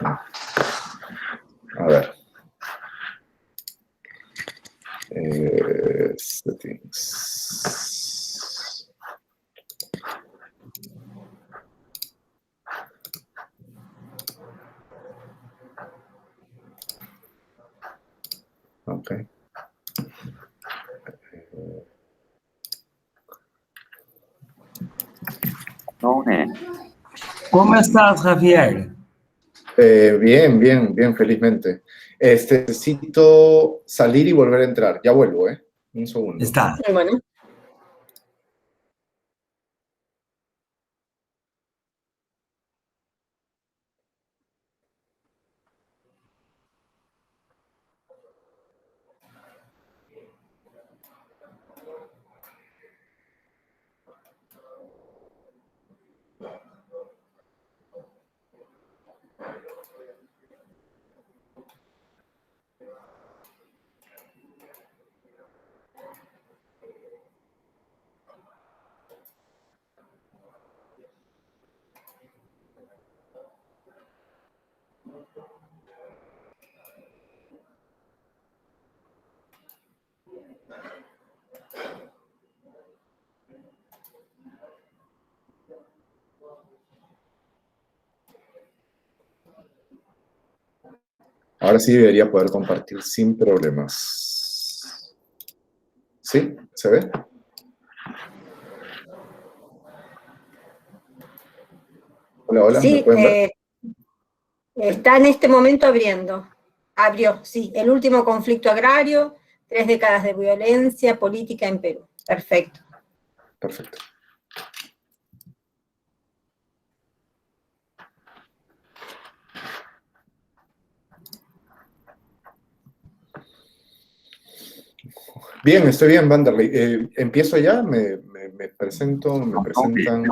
A ver. Settings. Ok. ¿Cómo estás, Javier? Bien, felizmente. Necesito salir y volver a entrar. Ya vuelvo, ¿eh? Un segundo. Está. Bueno. Ahora sí debería poder compartir sin problemas. ¿Sí? ¿Se ve? Hola, hola, ¿me Sí, pueden ver? está en este momento abriendo. Abrió, sí, el último conflicto agrario, 3 décadas de violencia política en Perú. Perfecto. Perfecto. Bien, estoy bien, Vanderlei. ¿Empiezo ya? ¿Me presento? ¿Me presentan?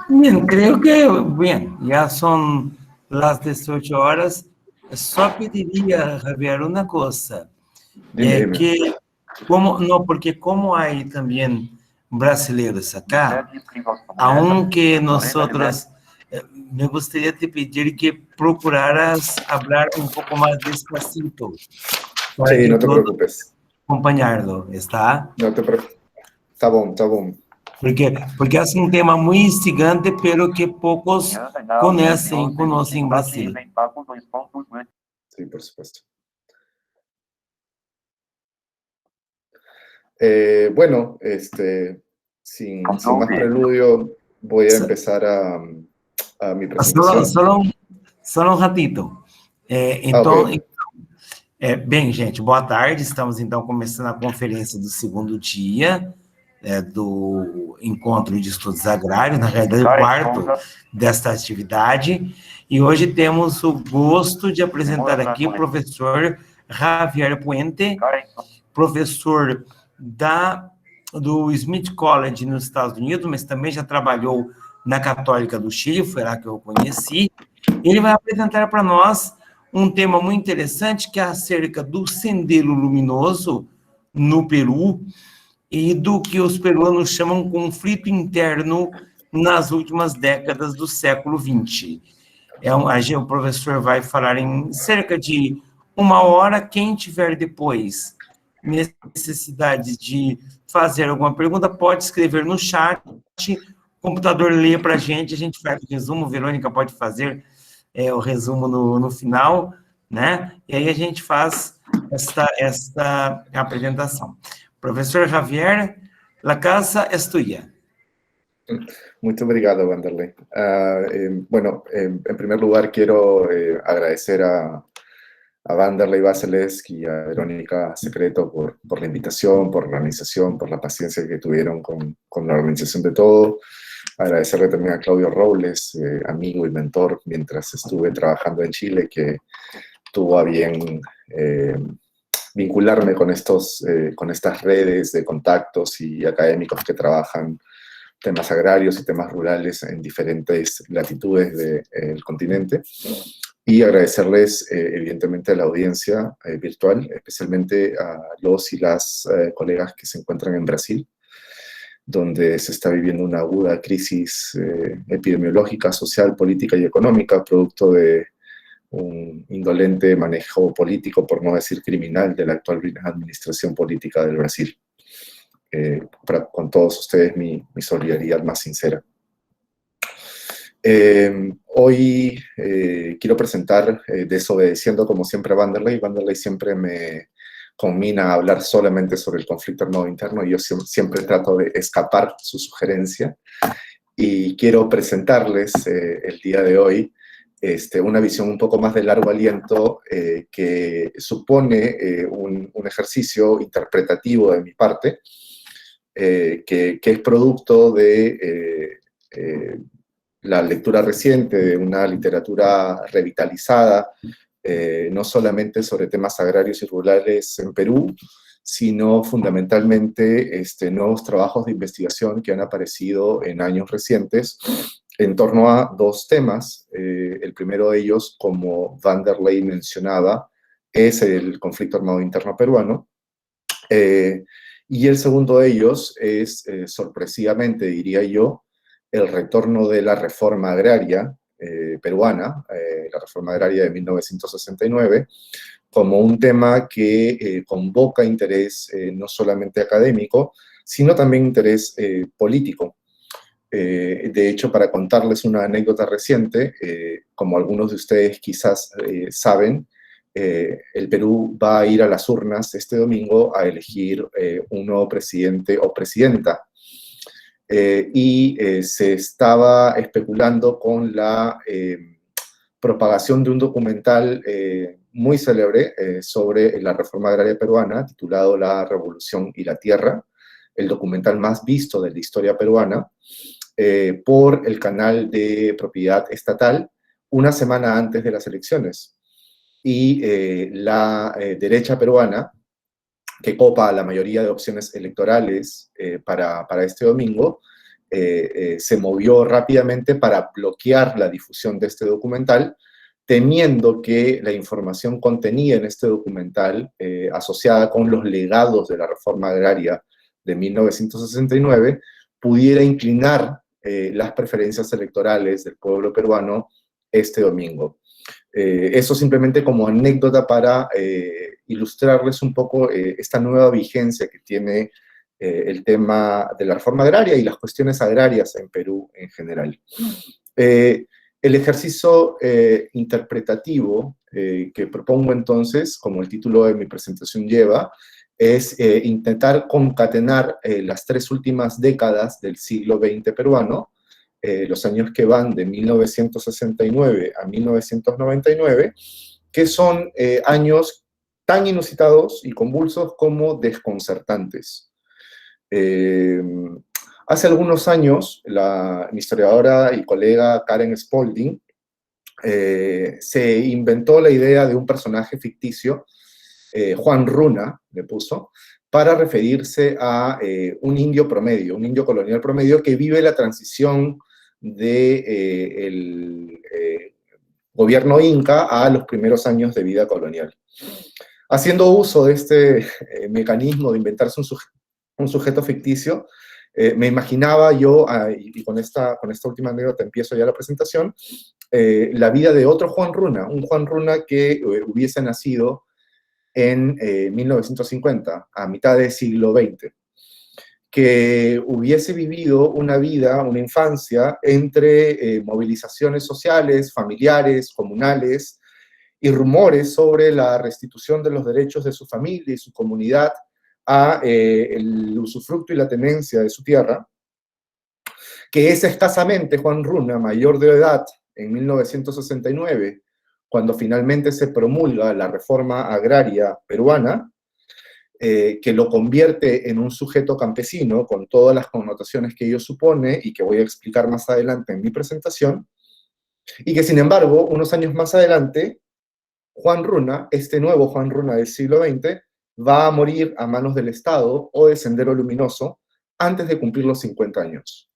Bien, creo que bien, ya son las 18 horas. Só pediria, Javier, uma coisa. Dime. Que, porque como hay también brasileiros acá, aunque nosotros, me gustaría te pedir que procuraras hablar un poco más despacito, para Sí, que no te todos preocupes. acompañarlo, ¿está? No te preocupes. Está bom. Porque es un tema muy instigante, pero que pocos conocen Brasil. Sí, por supuesto. Bueno, sin más preludio, voy a empezar a mi presentación. Só um ratito. Ok. Bem, gente, boa tarde. Estamos, então, começando a conferência do segundo dia do Encontro de Estudos Agrários, na realidade, o quarto desta atividade. E hoje temos o gosto de apresentar aqui o professor Javier Puente, professor do Smith College nos Estados Unidos, mas também já trabalhou na Católica do Chile, foi lá que eu o conheci. Ele vai apresentar para nós um tema muito interessante, que é acerca do Sendero Luminoso no Peru e do que os peruanos chamam conflito interno nas últimas décadas do século XX. O professor vai falar em cerca de 1 hora. Quem tiver depois necessidade de fazer alguma pergunta, pode escrever no chat, o computador lê para a gente faz o resumo, Verônica pode fazer o resumo no final, né? E aí a gente faz esta apresentação. Professor Javier, la casa es tuya. Muito obrigado, Vanderlei. Bueno, en primer lugar quiero agradecer a Vanderlei Baselesc y a Verónica Secreto por la invitación, por la organización, por la paciencia que tuvieron con la organización de todo. Agradecerle también a Claudio Robles, amigo y mentor mientras estuve trabajando en Chile, que tuvo a bien vincularme con estas redes de contactos y académicos que trabajan temas agrarios y temas rurales en diferentes latitudes del continente. Y agradecerles, evidentemente, a la audiencia virtual, especialmente a los y las colegas que se encuentran en Brasil. donde se está viviendo una aguda crisis epidemiológica, social, política y económica, producto de un indolente manejo político, por no decir criminal, de la actual administración política del Brasil. Con todos ustedes mi solidaridad más sincera. Hoy quiero presentar, desobedeciendo como siempre a Vanderlei. Vanderlei siempre me conmina a hablar solamente sobre el conflicto armado interno, y yo siempre trato de escapar su sugerencia, y quiero presentarles el día de hoy una visión un poco más de largo aliento, que supone un ejercicio interpretativo de mi parte, que es producto de la lectura reciente de una literatura revitalizada, no solamente sobre temas agrarios y rurales en Perú, sino fundamentalmente nuevos trabajos de investigación que han aparecido en años recientes en torno a dos temas. El primero de ellos, como Vanderlei mencionaba, es el conflicto armado interno peruano, y el segundo de ellos es, sorpresivamente diría yo, el retorno de la reforma agraria peruana, la reforma agraria de 1969, como un tema que convoca interés no solamente académico, sino también interés político. De hecho, para contarles una anécdota reciente, como algunos de ustedes quizás saben, el Perú va a ir a las urnas este domingo a elegir un nuevo presidente o presidenta. Y se estaba especulando con la propagación de un documental muy célebre sobre la reforma agraria peruana, titulado La Revolución y la Tierra, el documental más visto de la historia peruana, por el canal de propiedad estatal, una semana antes de las elecciones. Y la derecha peruana, que copa la mayoría de opciones electorales para este domingo, se movió rápidamente para bloquear la difusión de este documental, temiendo que la información contenida en este documental, asociada con los legados de la reforma agraria de 1969, pudiera inclinar las preferencias electorales del pueblo peruano este domingo. Eso simplemente como anécdota para ilustrarles un poco esta nueva vigencia que tiene el tema de la reforma agraria y las cuestiones agrarias en Perú en general. El ejercicio interpretativo que propongo entonces, como el título de mi presentación lleva, es intentar concatenar las tres últimas décadas del siglo XX peruano, los años que van de 1969 a 1999, que son años tan inusitados y convulsos como desconcertantes. Hace algunos años, mi historiadora y colega Karen Spalding se inventó la idea de un personaje ficticio, Juan Runa, le puso, para referirse a un indio promedio, un indio colonial promedio que vive la transición del gobierno inca a los primeros años de vida colonial. Haciendo uso de este mecanismo de inventarse un sujeto ficticio, me imaginaba yo, y con esta última anécdota empiezo ya la presentación, la vida de otro Juan Runa, un Juan Runa que hubiese nacido en 1950, a mitad del siglo XX, que hubiese vivido una vida, una infancia, entre movilizaciones sociales, familiares, comunales, y rumores sobre la restitución de los derechos de su familia y su comunidad a el usufructo y la tenencia de su tierra, que es escasamente Juan Runa, mayor de edad, en 1969, cuando finalmente se promulga la reforma agraria peruana, que lo convierte en un sujeto campesino, con todas las connotaciones que ello supone, y que voy a explicar más adelante en mi presentación, y que sin embargo, unos años más adelante, Juan Runa, este nuevo Juan Runa del siglo XX, va a morir a manos del Estado o de Sendero Luminoso antes de cumplir los 50 años.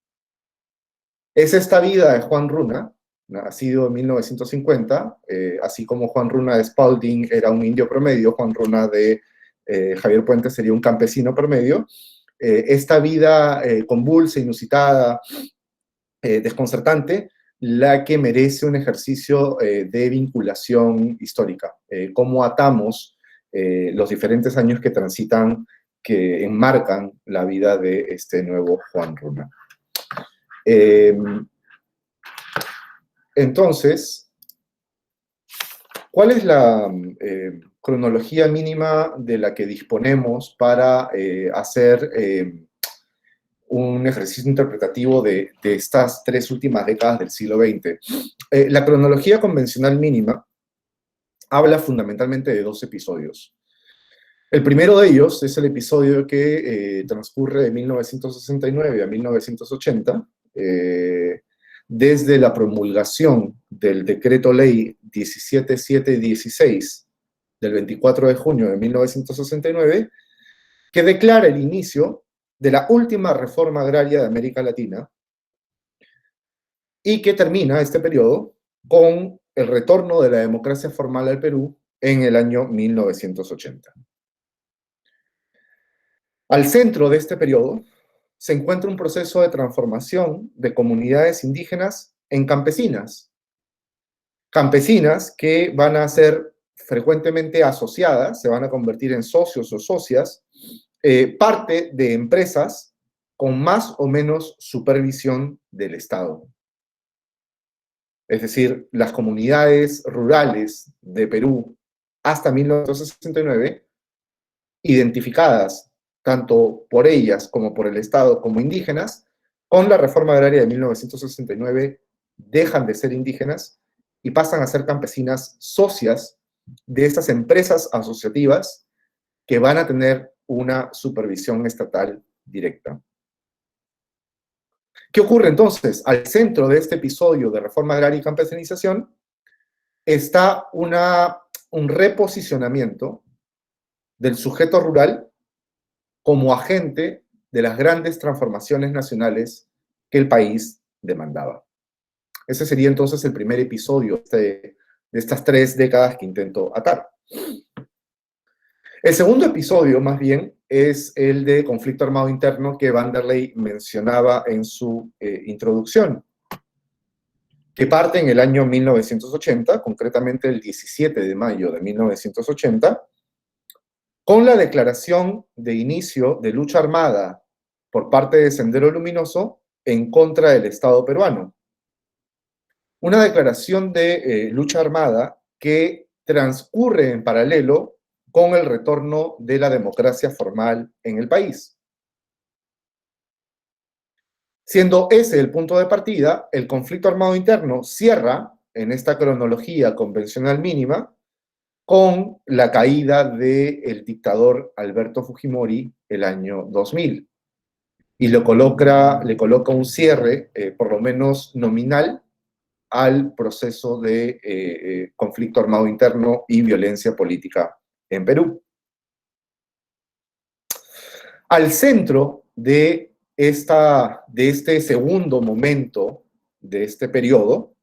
Es esta vida de Juan Runa, nacido en 1950, así como Juan Runa de Spalding era un indio promedio, Juan Runa de Javier Puente sería un campesino promedio, esta vida convulsa, inusitada, desconcertante, la que merece un ejercicio de vinculación histórica. Cómo atamos los diferentes años que transitan, que enmarcan la vida de este nuevo Juan Runa. Entonces, ¿cuál es la cronología mínima de la que disponemos para hacer un ejercicio interpretativo de estas 3 últimas décadas del siglo XX? La cronología convencional mínima habla fundamentalmente de 2 episodios. El primero de ellos es el episodio que transcurre de 1969 a 1980, desde la promulgación del Decreto Ley 17716 del 24 de junio de 1969, que declara el inicio de la última reforma agraria de América Latina y que termina este periodo con el retorno de la democracia formal al Perú en el año 1980. Al centro de este periodo se encuentra un proceso de transformación de comunidades indígenas en campesinas. Campesinas que van a ser frecuentemente asociadas, se van a convertir en socios o socias, parte de empresas con más o menos supervisión del Estado. Es decir, las comunidades rurales de Perú hasta 1969, identificadas tanto por ellas como por el Estado como indígenas, con la reforma agraria de 1969 dejan de ser indígenas y pasan a ser campesinas socias de estas empresas asociativas que van a tener una supervisión estatal directa. ¿Qué ocurre entonces? Al centro de este episodio de reforma agraria y campesinización está un reposicionamiento del sujeto rural como agente de las grandes transformaciones nacionales que el país demandaba. Ese sería entonces el primer episodio de estas 3 décadas que intento atar. El segundo episodio, más bien, es el de conflicto armado interno que Vanderlei mencionaba en su introducción, que parte en el año 1980, concretamente el 17 de mayo de 1980, con la declaración de inicio de lucha armada por parte de Sendero Luminoso en contra del Estado peruano. Una declaración de lucha armada que transcurre en paralelo con el retorno de la democracia formal en el país. Siendo ese el punto de partida, el conflicto armado interno cierra en esta cronología convencional mínima con la caída del dictador Alberto Fujimori el año 2000. Y le coloca un cierre, por lo menos nominal, al proceso de conflicto armado interno y violencia política en Perú. Al centro de este segundo momento, de este periodo,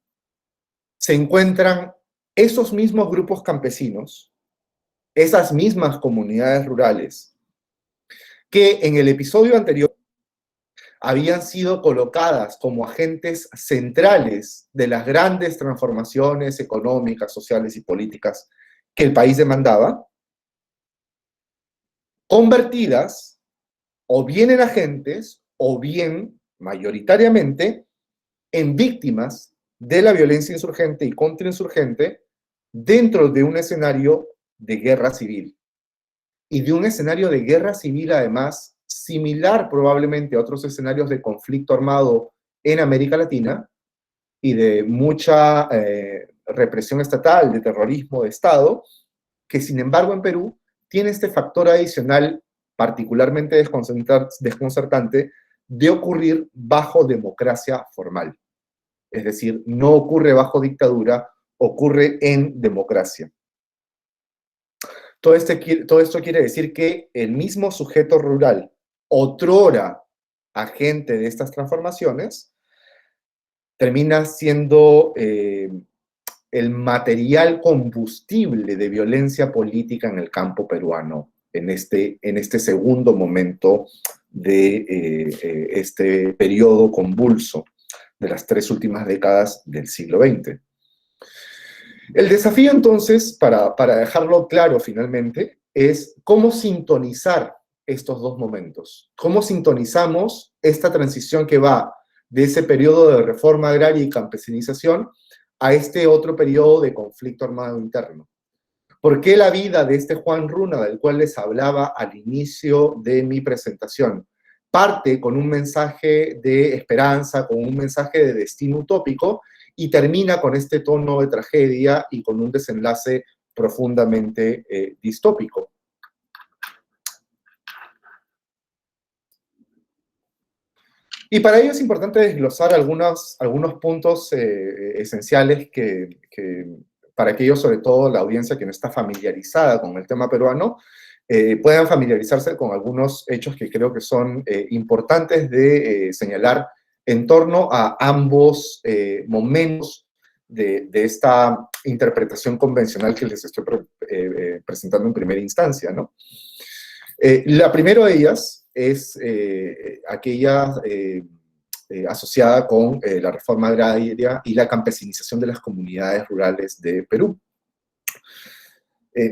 se encuentran esos mismos grupos campesinos, esas mismas comunidades rurales, que en el episodio anterior habían sido colocadas como agentes centrales de las grandes transformaciones económicas, sociales y políticas que el país demandaba, convertidas o bien en agentes o bien, mayoritariamente, en víctimas de la violencia insurgente y contrainsurgente dentro de un escenario de guerra civil. Y de un escenario de guerra civil, además, similar probablemente a otros escenarios de conflicto armado en América Latina y de mucha represión estatal, de terrorismo de Estado, que sin embargo en Perú tiene este factor adicional particularmente desconcertante de ocurrir bajo democracia formal. Es decir, no ocurre bajo dictadura, ocurre en democracia. Todo esto quiere decir que el mismo sujeto rural, otrora agente de estas transformaciones, termina siendo el material combustible de violencia política en el campo peruano en este segundo momento de este periodo convulso de las 3 últimas décadas del siglo XX. El desafío, entonces, para dejarlo claro finalmente, es cómo sintonizar estos dos momentos. ¿Cómo sintonizamos esta transición que va de ese periodo de reforma agraria y campesinización a este otro periodo de conflicto armado interno? ¿Por qué la vida de este Juan Runa, del cual les hablaba al inicio de mi presentación, parte con un mensaje de esperanza, con un mensaje de destino utópico, y termina con este tono de tragedia y con un desenlace profundamente distópico? Y para ello es importante desglosar algunos puntos esenciales que para aquellos, sobre todo la audiencia que no está familiarizada con el tema peruano, puedan familiarizarse con algunos hechos que creo que son importantes de señalar en torno a ambos momentos de esta interpretación convencional que les estoy presentando en primera instancia, ¿no? La primera de ellas es aquella asociada con la reforma agraria y la campesinización de las comunidades rurales de Perú.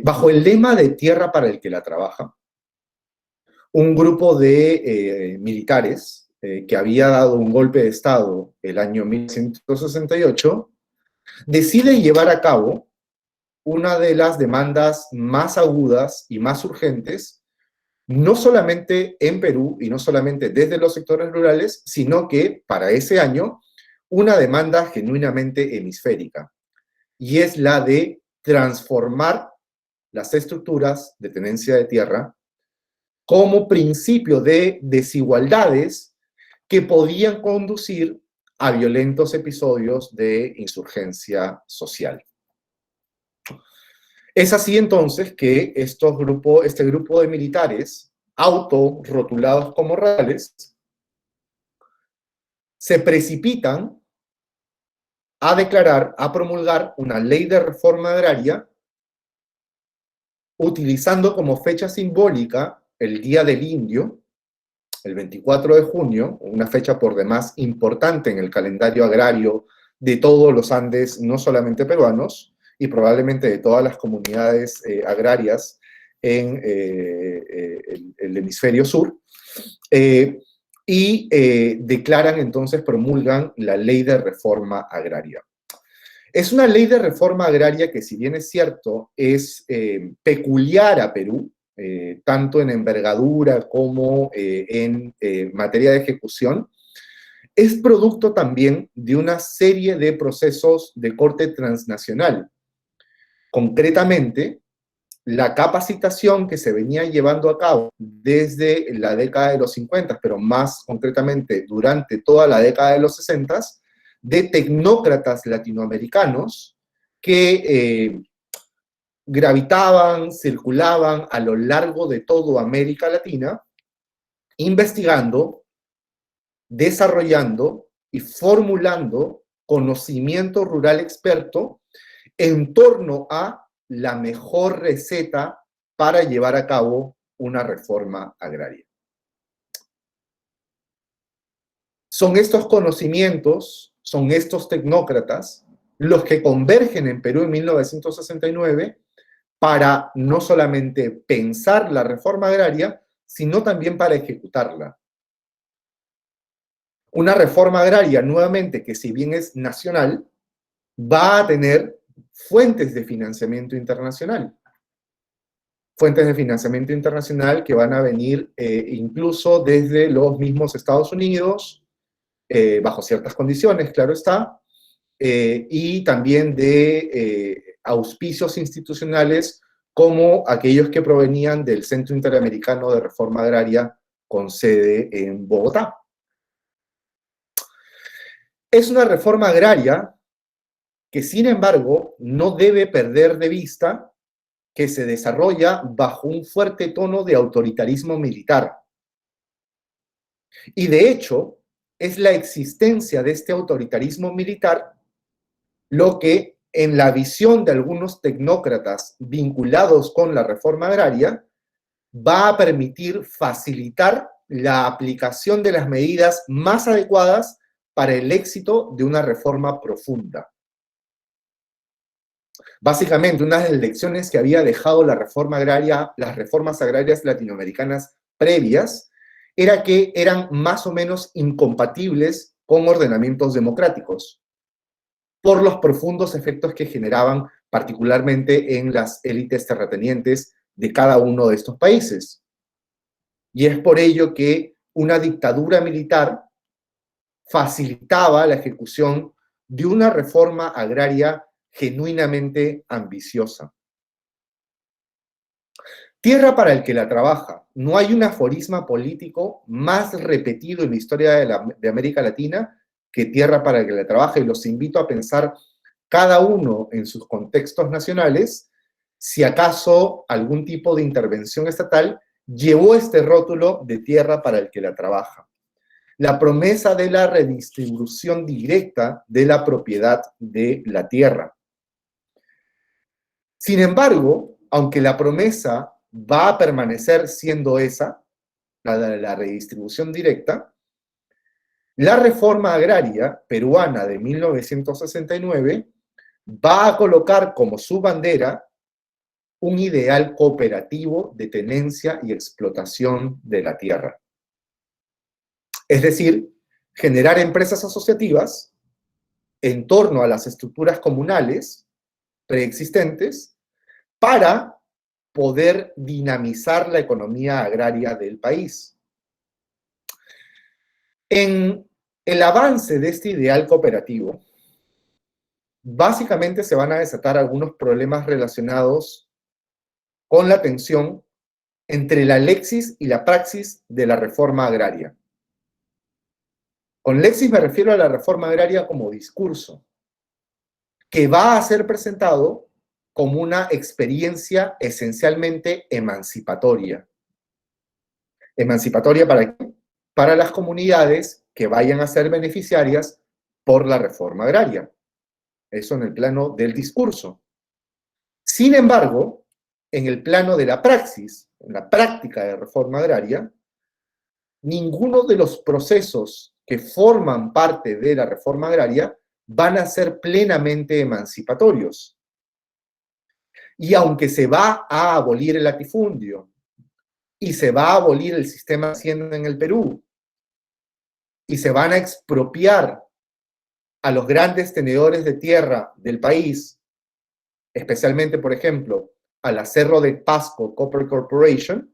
Bajo el lema de tierra para el que la trabaja, un grupo de militares que había dado un golpe de Estado el año 1968, decide llevar a cabo una de las demandas más agudas y más urgentes, no solamente en Perú y no solamente desde los sectores rurales, sino que para ese año una demanda genuinamente hemisférica, y es la de transformar las estructuras de tenencia de tierra como principio de desigualdades que podían conducir a violentos episodios de insurgencia social. Es así entonces que este grupo de militares, autorrotulados como rurales, se precipitan a declarar, a promulgar una ley de reforma agraria, utilizando como fecha simbólica el Día del Indio, el 24 de junio, una fecha por demás importante en el calendario agrario de todos los Andes, no solamente peruanos, y probablemente de todas las comunidades agrarias en el hemisferio sur, y declaran entonces, promulgan la ley de reforma agraria. Es una ley de reforma agraria que, si bien es cierto, es peculiar a Perú, tanto en envergadura como en materia de ejecución, es producto también de una serie de procesos de corte transnacional. Concretamente, la capacitación que se venía llevando a cabo desde la década de los 50, pero más concretamente durante toda la década de los 60, de tecnócratas latinoamericanos que gravitaban, circulaban a lo largo de toda América Latina, investigando, desarrollando y formulando conocimiento rural experto en torno a la mejor receta para llevar a cabo una reforma agraria. Son estos conocimientos, son estos tecnócratas los que convergen en Perú en 1969 para no solamente pensar la reforma agraria, sino también para ejecutarla. Una reforma agraria, nuevamente, que si bien es nacional, va a tener fuentes de financiamiento internacional. Fuentes de financiamiento internacional que van a venir incluso desde los mismos Estados Unidos, bajo ciertas condiciones, claro está, y también de auspicios institucionales como aquellos que provenían del Centro Interamericano de Reforma Agraria con sede en Bogotá. Es una reforma agraria que, sin embargo, no debe perder de vista que se desarrolla bajo un fuerte tono de autoritarismo militar. Y de hecho, es la existencia de este autoritarismo militar lo que, en la visión de algunos tecnócratas vinculados con la reforma agraria, va a permitir facilitar la aplicación de las medidas más adecuadas para el éxito de una reforma profunda. Básicamente, una de las lecciones que había dejado la reforma agraria, las reformas agrarias latinoamericanas previas, era que eran más o menos incompatibles con ordenamientos democráticos, por los profundos efectos que generaban, particularmente en las élites terratenientes de cada uno de estos países. Y es por ello que una dictadura militar facilitaba la ejecución de una reforma agraria genuinamente ambiciosa. Tierra para el que la trabaja. No hay un aforisma político más repetido en la historia de América Latina que tierra para el que la trabaja, y los invito a pensar cada uno en sus contextos nacionales si acaso algún tipo de intervención estatal llevó este rótulo de tierra para el que la trabaja. La promesa de la redistribución directa de la propiedad de la tierra. Sin embargo, aunque la promesa va a permanecer siendo esa, la redistribución directa, la reforma agraria peruana de 1969 va a colocar como su bandera un ideal cooperativo de tenencia y explotación de la tierra. Es decir, generar empresas asociativas en torno a las estructuras comunales preexistentes para poder dinamizar la economía agraria del país. En el avance de este ideal cooperativo, básicamente se van a desatar algunos problemas relacionados con la tensión entre la lexis y la praxis de la reforma agraria. Con lexis me refiero a la reforma agraria como discurso, que va a ser presentado como una experiencia esencialmente emancipatoria. ¿Emancipatoria para qué? Para las comunidades que vayan a ser beneficiarias por la reforma agraria. Eso en el plano del discurso. Sin embargo, en el plano de la praxis, en la práctica de reforma agraria, ninguno de los procesos que forman parte de la reforma agraria van a ser plenamente emancipatorios. Y aunque se va a abolir el latifundio, y se va a abolir el sistema de hacienda en el Perú, y se van a expropiar a los grandes tenedores de tierra del país, especialmente, por ejemplo, a la Cerro de Pasco Copper Corporation,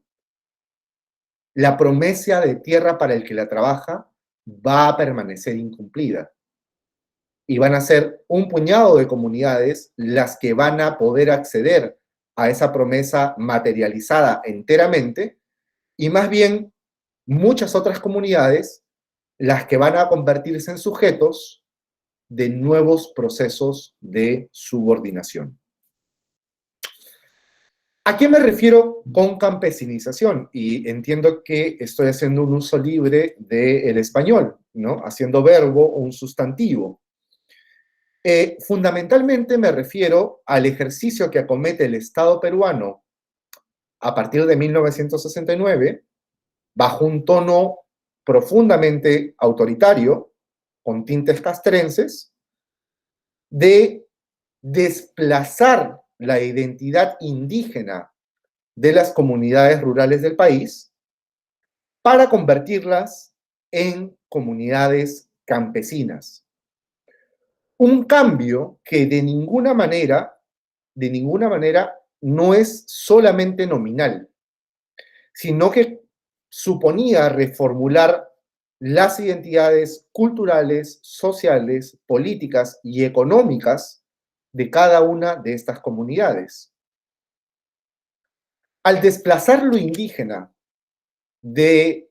la promesa de tierra para el que la trabaja va a permanecer incumplida. Y van a ser un puñado de comunidades las que van a poder acceder a esa promesa materializada enteramente, y más bien muchas otras comunidades las que van a convertirse en sujetos de nuevos procesos de subordinación. ¿A qué me refiero con campesinización? Y entiendo que estoy haciendo un uso libre del español, ¿no? Haciendo verbo un sustantivo. Fundamentalmente me refiero al ejercicio que acomete el Estado peruano a partir de 1969, bajo un tono profundamente autoritario, con tintes castrenses, de desplazar la identidad indígena de las comunidades rurales del país para convertirlas en comunidades campesinas. Un cambio que de ninguna manera no es solamente nominal, sino que suponía reformular las identidades culturales, sociales, políticas y económicas de cada una de estas comunidades. Al desplazar lo indígena del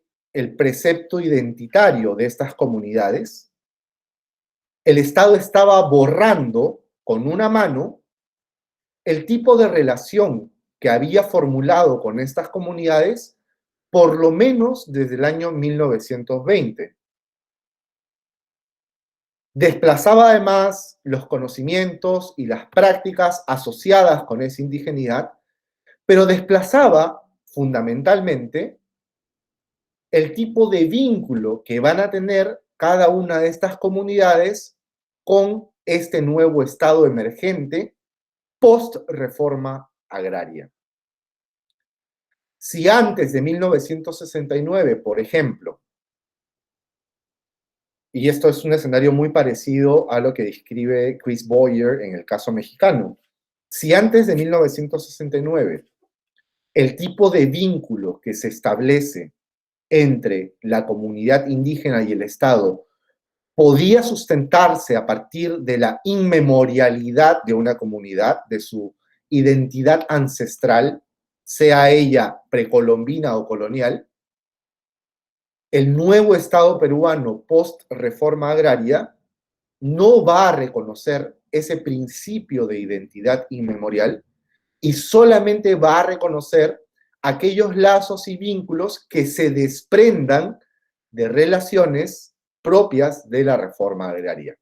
precepto identitario de estas comunidades, el Estado estaba borrando con una mano el tipo de relación que había formulado con estas comunidades por lo menos desde el año 1920. Desplazaba además los conocimientos y las prácticas asociadas con esa indigeneidad, pero desplazaba fundamentalmente el tipo de vínculo que van a tener cada una de estas comunidades con este nuevo estado emergente post-reforma agraria. Si antes de 1969, por ejemplo, y esto es un escenario muy parecido a lo que describe Chris Boyer en el caso mexicano, si antes de 1969 el tipo de vínculo que se establece entre la comunidad indígena y el Estado podía sustentarse a partir de la inmemorialidad de una comunidad, de su identidad ancestral, sea ella precolombina o colonial, el nuevo Estado peruano post-reforma agraria no va a reconocer ese principio de identidad inmemorial y solamente va a reconocer aquellos lazos y vínculos que se desprendan de relaciones propias de la reforma agraria.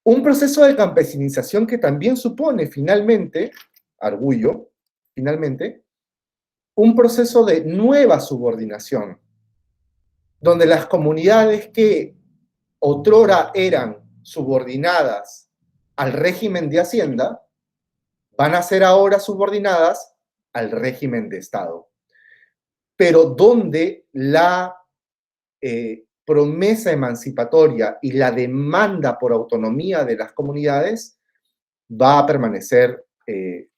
Un proceso de campesinización que también supone finalmente, Argullo, finalmente, un proceso de nueva subordinación, donde las comunidades que otrora eran subordinadas al régimen de Hacienda, van a ser ahora subordinadas al régimen de Estado. Pero donde la promesa emancipatoria y la demanda por autonomía de las comunidades va a permanecer,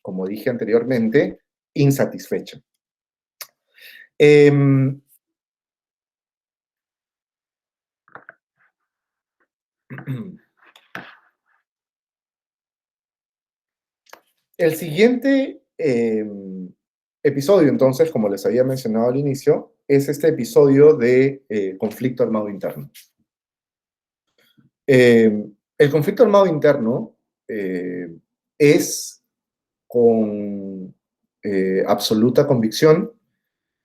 como dije anteriormente, insatisfecha. El siguiente episodio, entonces, como les había mencionado al inicio, es este episodio de conflicto armado interno. El conflicto armado interno es, con absoluta convicción,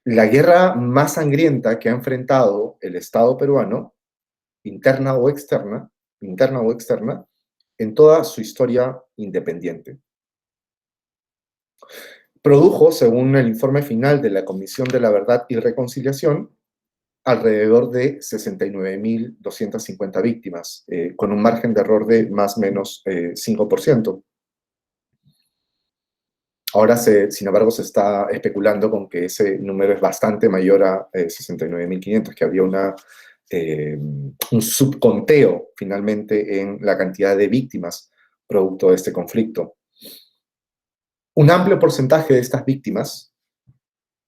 la guerra más sangrienta que ha enfrentado el Estado peruano, interna o externa, en toda su historia independiente. Produjo, según el informe final de la Comisión de la Verdad y Reconciliación, alrededor de 69.250 víctimas, con un margen de error de más o menos 5%. Ahora, sin embargo, se está especulando con que ese número es bastante mayor a 69.500, que había un subconteo, finalmente, en la cantidad de víctimas producto de este conflicto. Un amplio porcentaje de estas víctimas,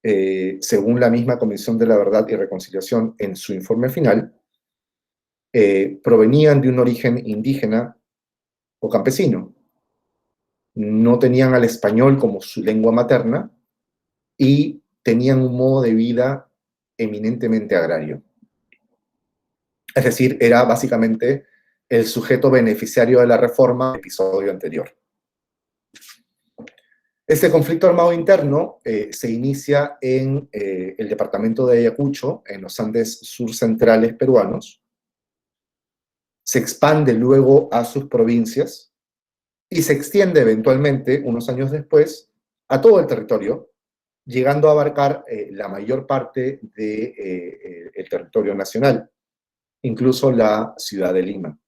según la misma Comisión de la Verdad y Reconciliación en su informe final, provenían de un origen indígena o campesino. No tenían al español como su lengua materna y tenían un modo de vida eminentemente agrario. Es decir, era básicamente el sujeto beneficiario de la reforma del episodio anterior. Este conflicto armado interno se inicia en el departamento de Ayacucho, en los Andes surcentrales peruanos, se expande luego a sus provincias y se extiende eventualmente, unos años después, a todo el territorio, llegando a abarcar la mayor parte del territorio nacional, incluso la ciudad de Lima.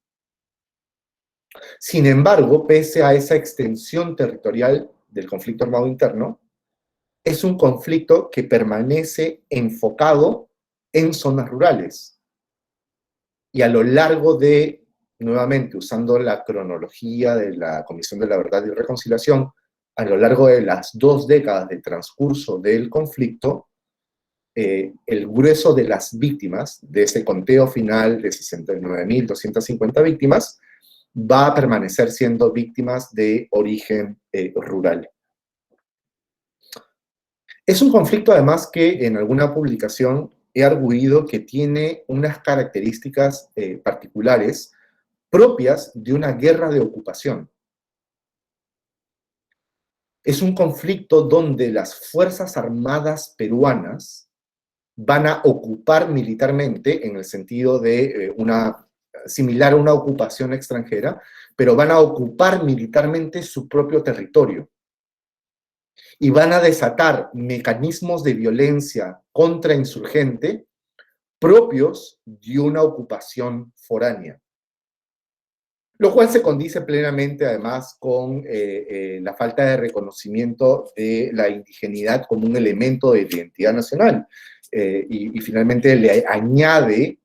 Sin embargo, pese a esa extensión territorial del conflicto armado interno, es un conflicto que permanece enfocado en zonas rurales. Y a lo largo de, nuevamente, usando la cronología de la Comisión de la Verdad y Reconciliación, a lo largo de las 2 décadas de transcurso del conflicto, el grueso de las víctimas, de ese conteo final de 69.250 víctimas, va a permanecer siendo víctimas de origen rural. Es un conflicto, además, que en alguna publicación he arguido que tiene unas características particulares propias de una guerra de ocupación. Es un conflicto donde las Fuerzas Armadas peruanas van a ocupar militarmente, en el sentido de similar a una ocupación extranjera, pero van a ocupar militarmente su propio territorio. y van a desatar mecanismos de violencia contrainsurgente propios de una ocupación foránea. Lo cual se condice plenamente, además, con la falta de reconocimiento de la indigeneidad como un elemento de identidad nacional. Y finalmente le añade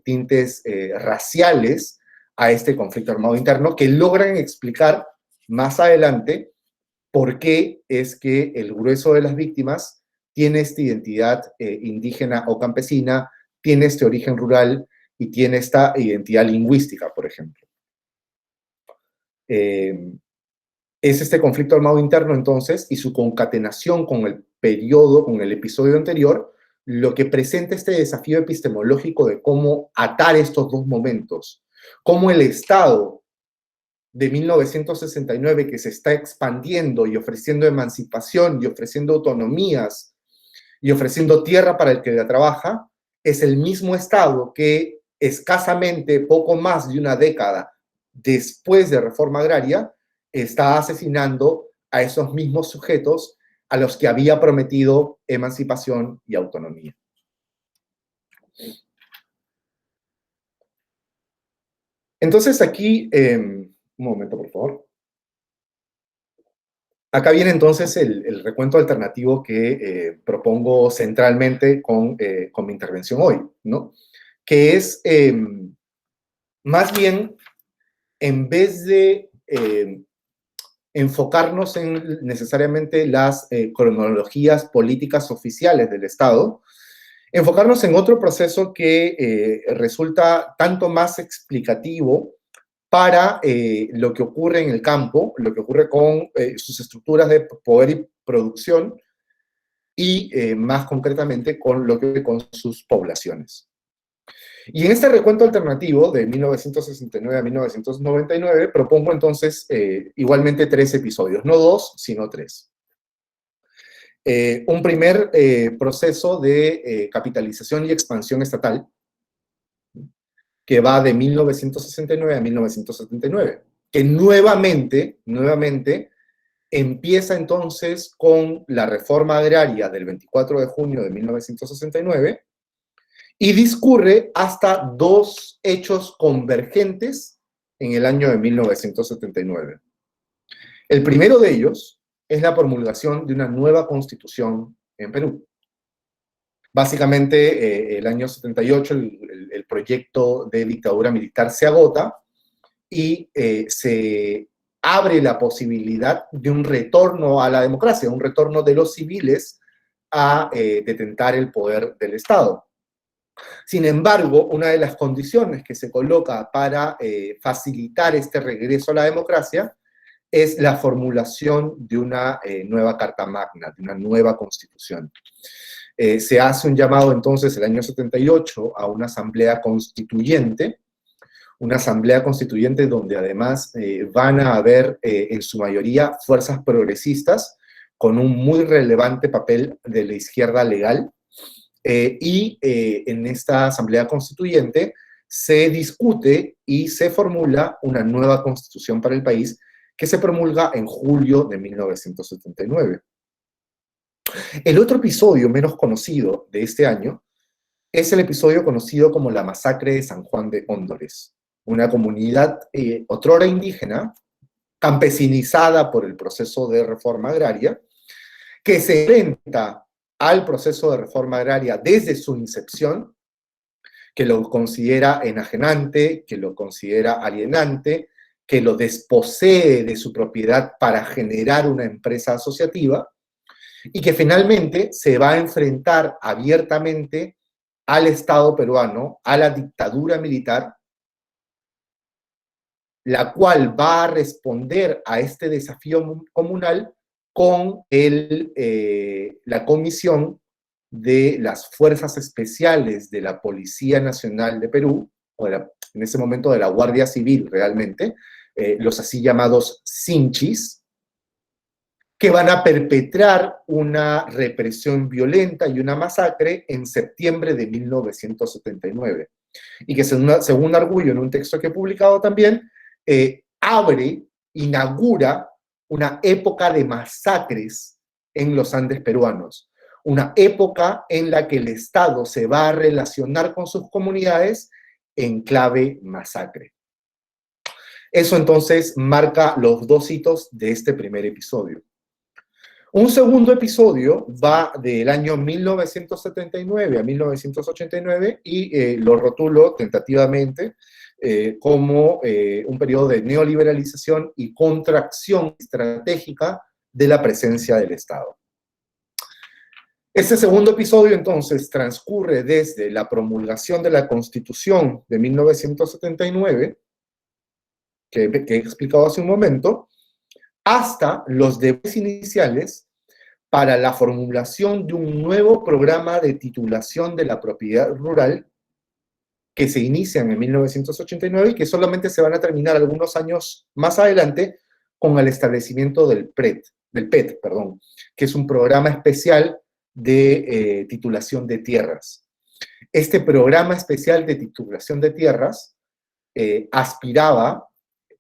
tintes raciales a este conflicto armado interno que logran explicar más adelante por qué es que el grueso de las víctimas tiene esta identidad indígena o campesina, tiene este origen rural y tiene esta identidad lingüística, por ejemplo. Es este conflicto armado interno, entonces, y su concatenación con el periodo, con el episodio anterior, lo que presenta este desafío epistemológico de cómo atar estos dos momentos, cómo el Estado de 1969, que se está expandiendo y ofreciendo emancipación y ofreciendo autonomías y ofreciendo tierra para el que la trabaja, es el mismo Estado que escasamente poco más de una década después de reforma agraria está asesinando a esos mismos sujetos a los que había prometido emancipación y autonomía. Entonces aquí, un momento por favor. Acá viene entonces el recuento alternativo que propongo centralmente con mi intervención hoy, ¿no? Que es, más bien, en vez de enfocarnos en necesariamente las cronologías políticas oficiales del Estado, enfocarnos en otro proceso que resulta tanto más explicativo para lo que ocurre en el campo, lo que ocurre con sus estructuras de poder y producción, y más concretamente con lo que ocurre con sus poblaciones. Y en este recuento alternativo de 1969 a 1999 propongo entonces igualmente 3 episodios, no 2, sino 3. Un primer proceso de capitalización y expansión estatal, que va de 1969 a 1979, que nuevamente empieza entonces con la reforma agraria del 24 de junio de 1969 y discurre hasta 2 hechos convergentes en el año de 1979. El primero de ellos es la promulgación de una nueva constitución en Perú. Básicamente, el año 78, el proyecto de dictadura militar se agota y se abre la posibilidad de un retorno a la democracia, un retorno de los civiles a detentar el poder del Estado. Sin embargo, una de las condiciones que se coloca para facilitar este regreso a la democracia es la formulación de una nueva Carta Magna, de una nueva Constitución. Se hace un llamado entonces el año 78 a una asamblea constituyente donde además van a haber en su mayoría fuerzas progresistas con un muy relevante papel de la izquierda legal, y en esta asamblea constituyente se discute y se formula una nueva constitución para el país que se promulga en julio de 1979. El otro episodio menos conocido de este año es el episodio conocido como la masacre de San Juan de Hóndores, una comunidad otrora indígena, campesinizada por el proceso de reforma agraria, que se enfrenta al proceso de reforma agraria desde su incepción, que lo considera enajenante, que lo considera alienante, que lo desposee de su propiedad para generar una empresa asociativa, y que finalmente se va a enfrentar abiertamente al Estado peruano, a la dictadura militar, la cual va a responder a este desafío comunal con la comisión de las Fuerzas Especiales de la Policía Nacional de Perú, o en ese momento de la Guardia Civil realmente, los así llamados Sinchis, que van a perpetrar una represión violenta y una masacre en septiembre de 1979. Y que según Argullo, en un texto que he publicado también, inaugura una época de masacres en los Andes peruanos. Una época en la que el Estado se va a relacionar con sus comunidades en clave masacre. Eso entonces marca los dos hitos de este primer episodio. Un segundo episodio va del año 1979 a 1989 y lo rotulo tentativamente como un periodo de neoliberalización y contracción estratégica de la presencia del Estado. Este segundo episodio, entonces, transcurre desde la promulgación de la Constitución de 1979, que he explicado hace un momento, hasta los debates iniciales para la formulación de un nuevo programa de titulación de la propiedad rural que se inician en 1989 y que solamente se van a terminar algunos años más adelante con el establecimiento del PET, que es un programa especial de titulación de tierras. Este programa especial de titulación de tierras aspiraba,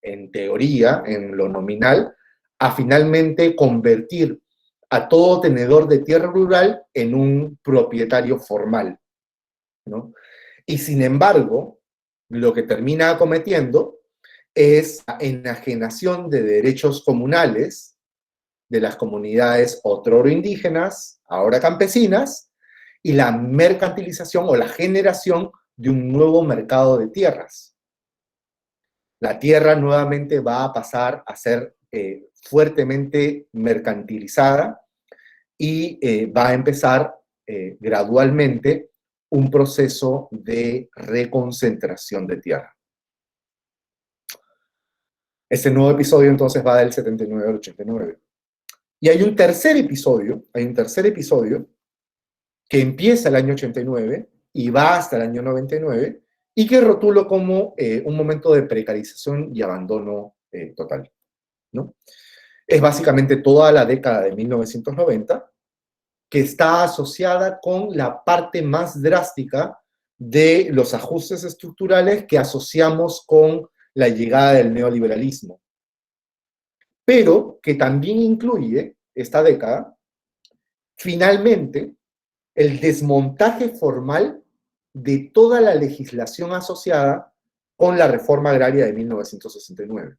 en teoría, en lo nominal, a finalmente convertir a todo tenedor de tierra rural en un propietario formal, ¿no? Y sin embargo, lo que termina acometiendo es la enajenación de derechos comunales de las comunidades otrora indígenas, ahora campesinas, y la mercantilización o la generación de un nuevo mercado de tierras. La tierra nuevamente va a pasar a ser fuertemente mercantilizada y va a empezar gradualmente un proceso de reconcentración de tierra. Este nuevo episodio entonces va del 79 al 89. Y hay un tercer episodio que empieza el año 89 y va hasta el año 99 y que rotulo como un momento de precarización y abandono total, ¿no? Es básicamente toda la década de 1990 que está asociada con la parte más drástica de los ajustes estructurales que asociamos con la llegada del neoliberalismo, pero que también incluye esta década, finalmente, el desmontaje formal de toda la legislación asociada con la reforma agraria de 1969.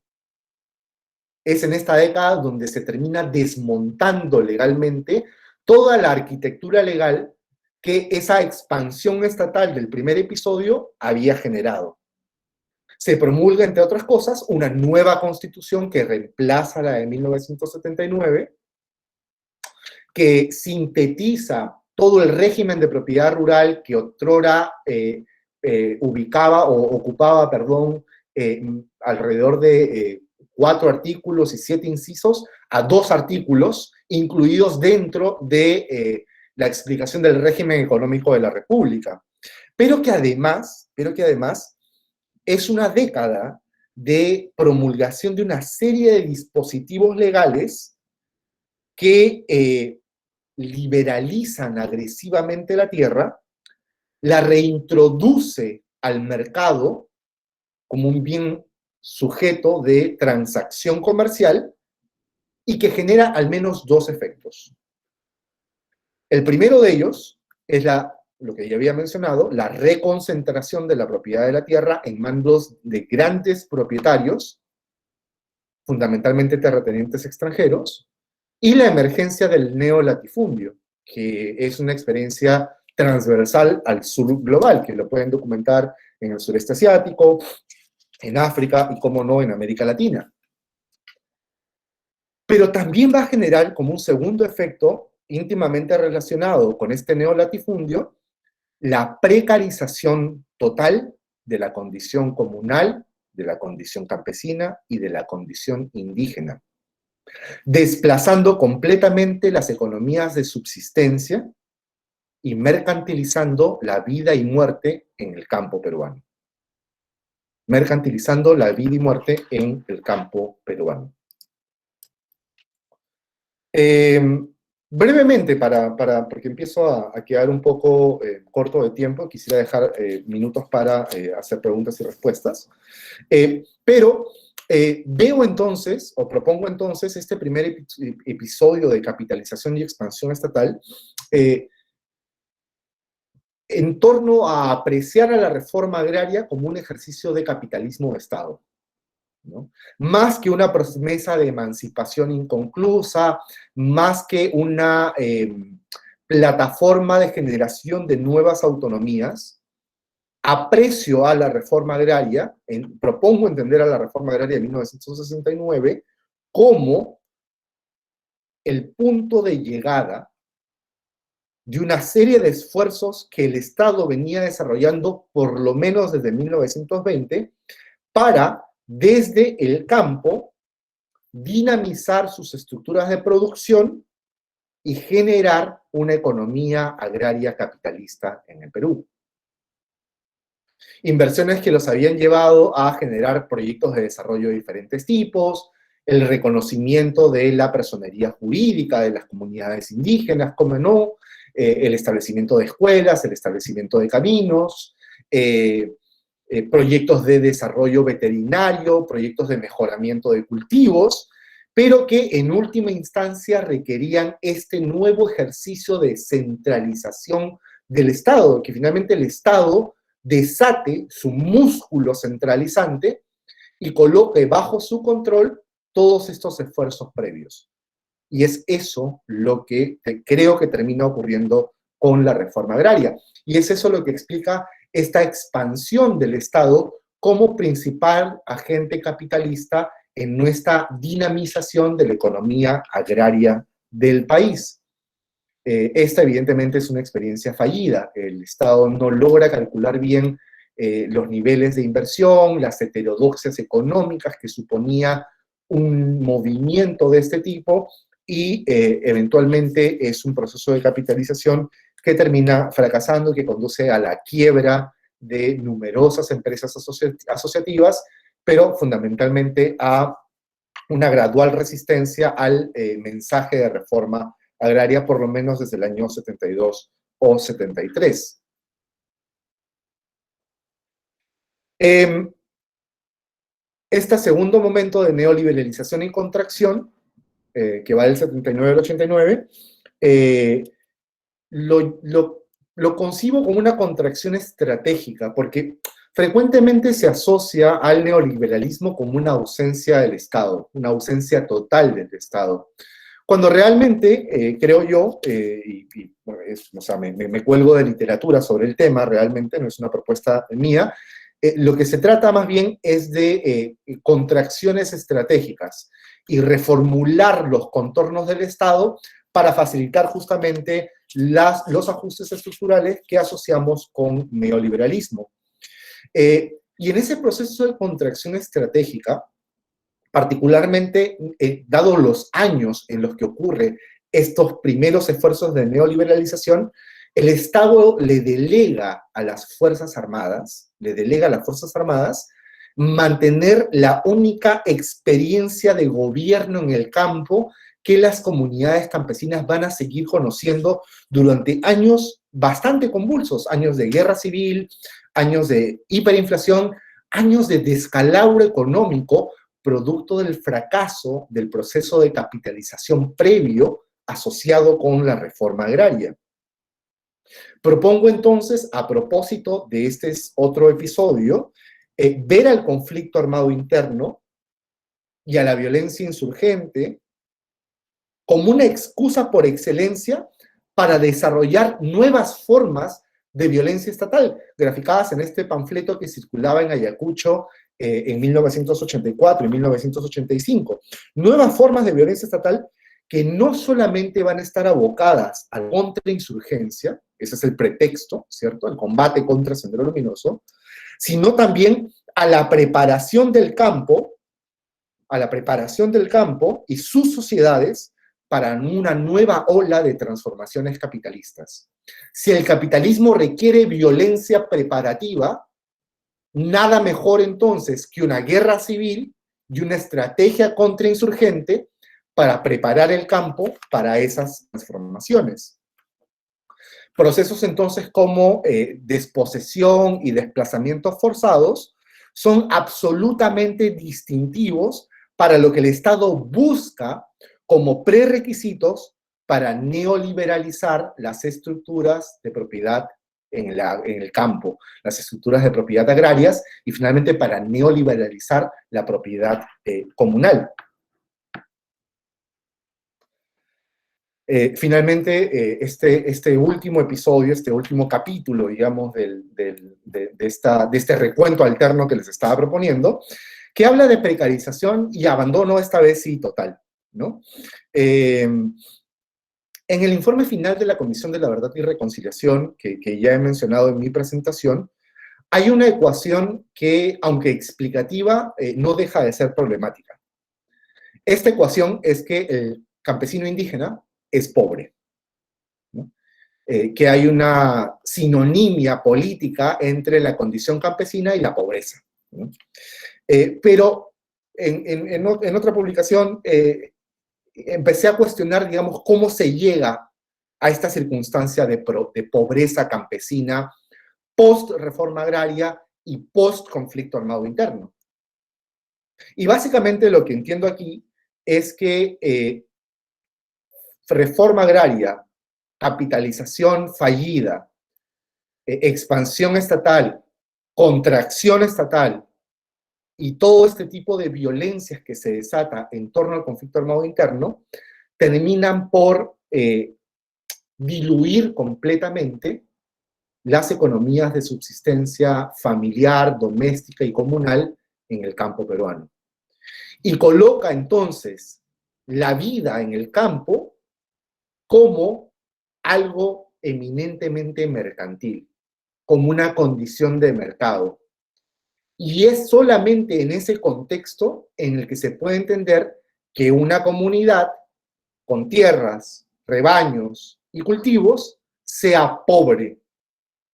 Es en esta década donde se termina desmontando legalmente toda la arquitectura legal que esa expansión estatal del primer episodio había generado. Se promulga, entre otras cosas, una nueva constitución que reemplaza la de 1979, que sintetiza todo el régimen de propiedad rural que otrora ocupaba alrededor de 4 artículos y 7 incisos, a 2 artículos incluidos dentro de la explicación del régimen económico de la República. Pero que además es una década de promulgación de una serie de dispositivos legales que liberalizan agresivamente la tierra, la reintroduce al mercado como un bien sujeto de transacción comercial y que genera al menos 2 efectos. El primero de ellos es lo que ya había mencionado, la reconcentración de la propiedad de la tierra en manos de grandes propietarios, fundamentalmente terratenientes extranjeros, y la emergencia del neolatifundio, que es una experiencia transversal al sur global, que lo pueden documentar en el sureste asiático, en África y, cómo no, en América Latina. Pero también va a generar como un segundo efecto íntimamente relacionado con este neolatifundio, la precarización total de la condición comunal, de la condición campesina y de la condición indígena, desplazando completamente las economías de subsistencia y mercantilizando la vida y muerte en el campo peruano. Mercantilizando la vida y muerte en el campo peruano. Brevemente, porque empiezo a quedar un poco corto de tiempo, quisiera dejar minutos para hacer preguntas y respuestas. Pero Veo entonces, o propongo entonces, este primer episodio de capitalización y expansión estatal en torno a apreciar a la reforma agraria como un ejercicio de capitalismo de Estado, ¿no? Más que una promesa de emancipación inconclusa, más que una plataforma de generación de nuevas autonomías, aprecio a la reforma agraria, propongo entender a la reforma agraria de 1969 como el punto de llegada de una serie de esfuerzos que el Estado venía desarrollando por lo menos desde 1920 para, desde el campo, dinamizar sus estructuras de producción y generar una economía agraria capitalista en el Perú. Inversiones que los habían llevado a generar proyectos de desarrollo de diferentes tipos, el reconocimiento de la personería jurídica de las comunidades indígenas, como no, el establecimiento de escuelas, el establecimiento de caminos, proyectos de desarrollo veterinario, proyectos de mejoramiento de cultivos, pero que en última instancia requerían este nuevo ejercicio de centralización del Estado, que finalmente el Estado desate su músculo centralizante y coloque bajo su control todos estos esfuerzos previos. Y es eso lo que creo que termina ocurriendo con la reforma agraria. Y es eso lo que explica esta expansión del Estado como principal agente capitalista en nuestra dinamización de la economía agraria del país. Esta evidentemente es una experiencia fallida. El Estado no logra calcular bien los niveles de inversión, las heterodoxias económicas que suponía un movimiento de este tipo y eventualmente es un proceso de capitalización que termina fracasando, que conduce a la quiebra de numerosas empresas asociativas, pero fundamentalmente a una gradual resistencia al mensaje de reforma agraria, por lo menos desde el año 72 o 73. Este segundo momento de neoliberalización y contracción, que va del 79 al 89, lo concibo como una contracción estratégica, porque frecuentemente se asocia al neoliberalismo como una ausencia del Estado, una ausencia total del Estado. Cuando realmente, creo yo, o sea, me cuelgo de literatura sobre el tema, realmente no es una propuesta mía, lo que se trata más bien es de contracciones estratégicas y reformular los contornos del Estado para facilitar justamente los ajustes estructurales que asociamos con neoliberalismo. Y en ese proceso de contracción estratégica, particularmente dado los años en los que ocurren estos primeros esfuerzos de neoliberalización, el Estado le delega a las Fuerzas Armadas, mantener la única experiencia de gobierno en el campo que las comunidades campesinas van a seguir conociendo durante años bastante convulsos, años de guerra civil, años de hiperinflación, años de descalabro económico, producto del fracaso del proceso de capitalización previo asociado con la reforma agraria. Propongo entonces, a propósito de este otro episodio, ver al conflicto armado interno y a la violencia insurgente como una excusa por excelencia para desarrollar nuevas formas de violencia estatal, graficadas en este panfleto que circulaba en Ayacucho en 1984 y 1985. Nuevas formas de violencia estatal que no solamente van a estar abocadas a la contrainsurgencia, ese es el pretexto, ¿cierto? El combate contra Sendero Luminoso, sino también a la preparación del campo y sus sociedades para una nueva ola de transformaciones capitalistas. Si el capitalismo requiere violencia preparativa, nada mejor entonces que una guerra civil y una estrategia contrainsurgente para preparar el campo para esas transformaciones. Procesos entonces como desposesión y desplazamientos forzados son absolutamente distintivos para lo que el Estado busca como prerequisitos para neoliberalizar las estructuras de propiedad en el campo, las estructuras de propiedad agrarias, y finalmente para neoliberalizar la propiedad comunal. Finalmente, este último episodio, este último capítulo, digamos, de este recuento alterno que les estaba proponiendo, que habla de precarización y abandono, esta vez sí total, ¿no? En el informe final de la Comisión de la Verdad y Reconciliación, que ya he mencionado en mi presentación, hay una ecuación que, aunque explicativa, no deja de ser problemática. Esta ecuación es que el campesino indígena es pobre, ¿no? Que hay una sinonimia política entre la condición campesina y la pobreza, ¿no? Pero en otra publicación empecé a cuestionar, digamos, cómo se llega a esta circunstancia de pobreza campesina post-reforma agraria y post-conflicto armado interno. Y básicamente lo que entiendo aquí es que reforma agraria, capitalización fallida, expansión estatal, contracción estatal y todo este tipo de violencias que se desata en torno al conflicto armado interno terminan por diluir completamente las economías de subsistencia familiar, doméstica y comunal en el campo peruano. Y coloca entonces la vida en el campo como algo eminentemente mercantil, como una condición de mercado. Y es solamente en ese contexto en el que se puede entender que una comunidad con tierras, rebaños y cultivos sea pobre,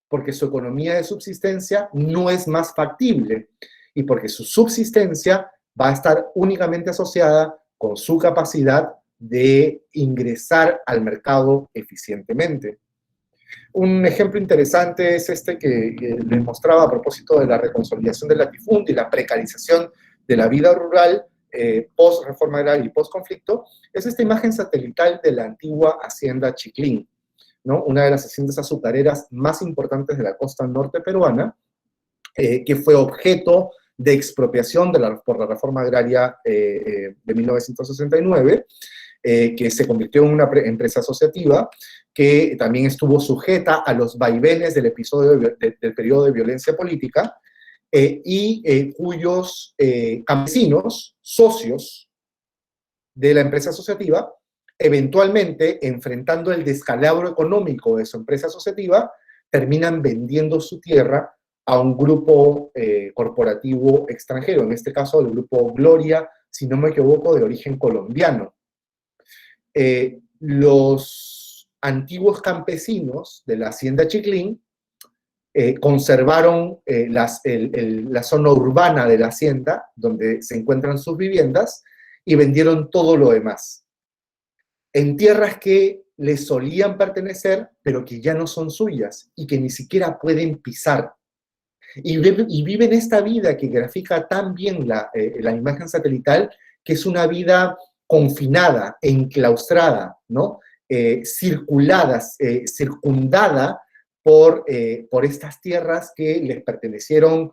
porque su economía de subsistencia no es más factible y porque su subsistencia va a estar únicamente asociada con su capacidad de ingresar al mercado eficientemente. Un ejemplo interesante es este que les mostraba a propósito de la reconsolidación del latifundio y la precarización de la vida rural post-reforma agraria y post-conflicto, es esta imagen satelital de la antigua hacienda Chiclín, ¿no? Una de las haciendas azucareras más importantes de la costa norte peruana, que fue objeto de expropiación por la reforma agraria de 1969, que se convirtió en una empresa asociativa, que también estuvo sujeta a los vaivenes del periodo de violencia política, y cuyos campesinos, socios de la empresa asociativa, eventualmente, enfrentando el descalabro económico de su empresa asociativa, terminan vendiendo su tierra a un grupo corporativo extranjero, en este caso el grupo Gloria, si no me equivoco, de origen colombiano. Los antiguos campesinos de la hacienda Chiclín conservaron la zona urbana de la hacienda, donde se encuentran sus viviendas, y vendieron todo lo demás, en tierras que les solían pertenecer, pero que ya no son suyas, y que ni siquiera pueden pisar. Y viven esta vida que grafica tan bien la imagen satelital, que es una vida confinada, enclaustrada, ¿no? Circundada por estas tierras que les pertenecieron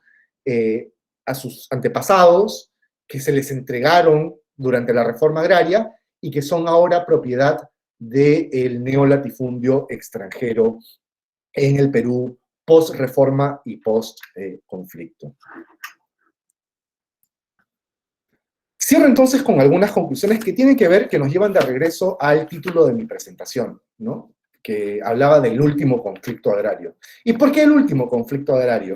a sus antepasados, que se les entregaron durante la reforma agraria y que son ahora propiedad del neolatifundio extranjero en el Perú post-reforma y post-conflicto. Cierro entonces con algunas conclusiones que tienen que ver, que nos llevan de regreso al título de mi presentación, ¿no? Que hablaba del último conflicto agrario. ¿Y por qué el último conflicto agrario?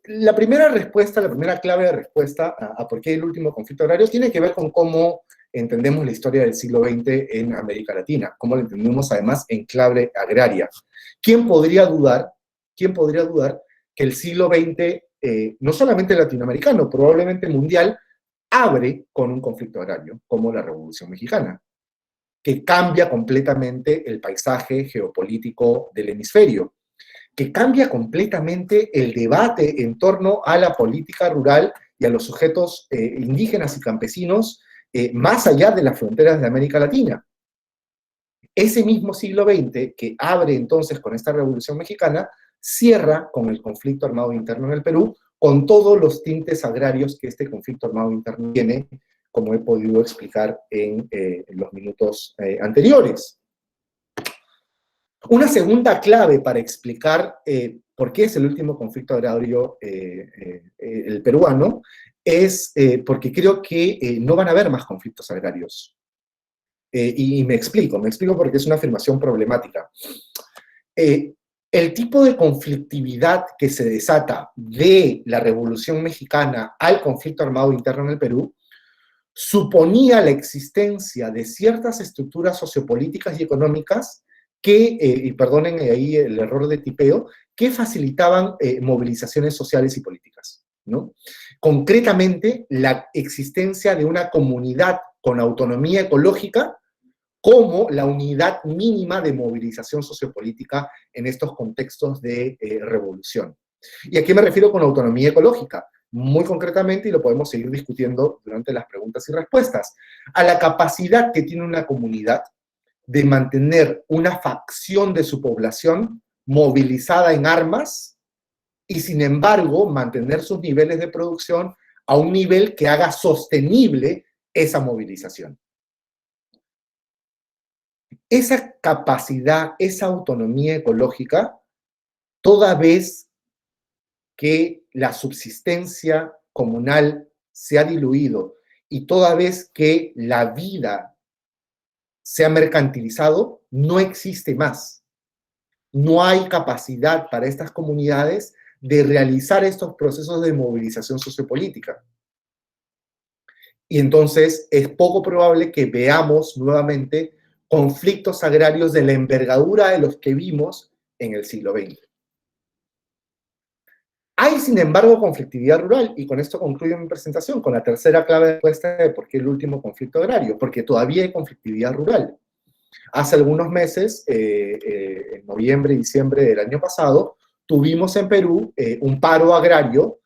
La primera clave de respuesta a por qué el último conflicto agrario tiene que ver con cómo entendemos la historia del siglo XX en América Latina, cómo la entendemos además en clave agraria. ¿Quién podría dudar que el siglo XX, no solamente latinoamericano, probablemente mundial, abre con un conflicto agrario, como la Revolución Mexicana, que cambia completamente el paisaje geopolítico del hemisferio? que cambia completamente el debate en torno a la política rural y a los sujetos indígenas y campesinos más allá de las fronteras de América Latina. Ese mismo siglo XX, que abre entonces con esta Revolución Mexicana, cierra con el conflicto armado interno en el Perú, con todos los tintes agrarios que este conflicto armado interno tiene, como he podido explicar en los minutos anteriores. Una segunda clave para explicar por qué es el último conflicto agrario el peruano es porque creo que no van a haber más conflictos agrarios. Y me explico porque es una afirmación problemática. El tipo de conflictividad que se desata de la Revolución Mexicana al conflicto armado interno en el Perú suponía la existencia de ciertas estructuras sociopolíticas y económicas que, y perdonen ahí el error de tipeo, que facilitaban movilizaciones sociales y políticas, ¿no? Concretamente, la existencia de una comunidad con autonomía ecológica como la unidad mínima de movilización sociopolítica en estos contextos de revolución. ¿Y a qué me refiero con autonomía ecológica? Muy concretamente, y lo podemos seguir discutiendo durante las preguntas y respuestas, a la capacidad que tiene una comunidad de mantener una facción de su población movilizada en armas y, sin embargo, mantener sus niveles de producción a un nivel que haga sostenible esa movilización. Esa capacidad, esa autonomía ecológica, toda vez que la subsistencia comunal se ha diluido y toda vez que la vida se ha mercantilizado, no existe más. No hay capacidad para estas comunidades de realizar estos procesos de movilización sociopolítica. Y entonces es poco probable que veamos nuevamente conflictos agrarios de la envergadura de los que vimos en el siglo XX. Hay, sin embargo, conflictividad rural, y con esto concluyo mi presentación, con la tercera clave de respuesta de por qué el último conflicto agrario, porque todavía hay conflictividad rural. Hace algunos meses, en noviembre y diciembre del año pasado, tuvimos en Perú un paro agrario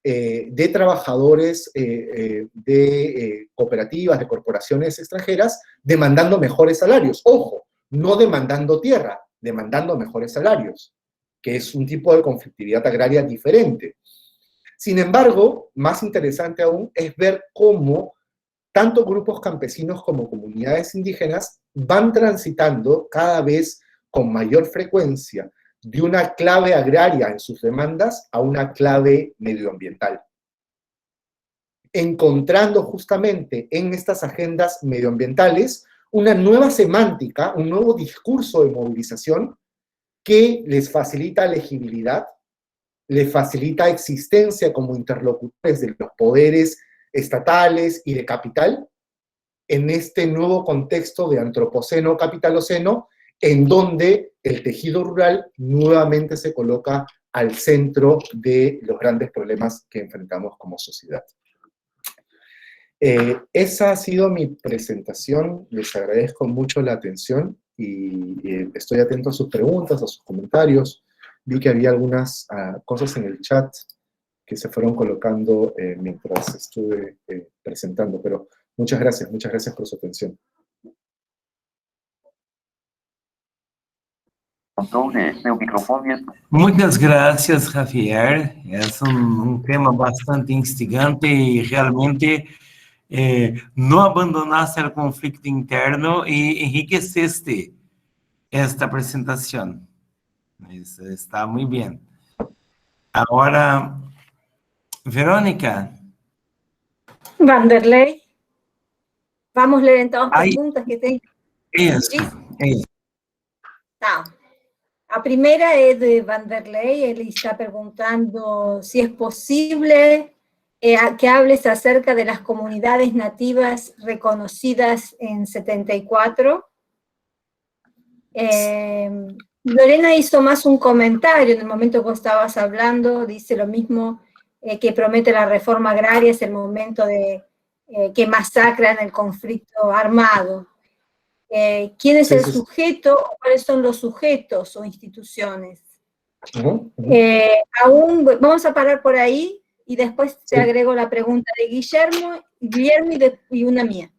de trabajadores de cooperativas, de corporaciones extranjeras, demandando mejores salarios. Ojo, no demandando tierra, demandando mejores salarios, que es un tipo de conflictividad agraria diferente. Sin embargo, más interesante aún es ver cómo tanto grupos campesinos como comunidades indígenas van transitando cada vez con mayor frecuencia de una clave agraria en sus demandas a una clave medioambiental, encontrando justamente en estas agendas medioambientales una nueva semántica, un nuevo discurso de movilización que les facilita legibilidad, les facilita existencia como interlocutores de los poderes estatales y de capital en este nuevo contexto de antropoceno-capitaloceno, en donde el tejido rural nuevamente se coloca al centro de los grandes problemas que enfrentamos como sociedad. Esa ha sido mi presentación, les agradezco mucho la atención y estoy atento a sus preguntas, a sus comentarios. Vi que había algunas cosas en el chat que se fueron colocando mientras estuve presentando, pero muchas gracias por su atención. Muchas gracias, Javier. Es un tema bastante instigante y realmente no abandonaste el conflicto interno y enriqueceste esta presentación. Eso está muy bien. Ahora, Verónica. Vanderlei. Vamos a leer entonces las preguntas que tengo. Eso. Tá. A primera es de Vanderlei, él está preguntando si es posible que hables acerca de las comunidades nativas reconocidas en 74. Lorena hizo más un comentario en el momento que estabas hablando, dice lo mismo que promete la reforma agraria, es el momento de que masacran el conflicto armado. ¿Quién es el sujeto o cuáles son los sujetos o instituciones? Aún vamos a parar por ahí y después te agrego la pregunta de Guillermo y una mía.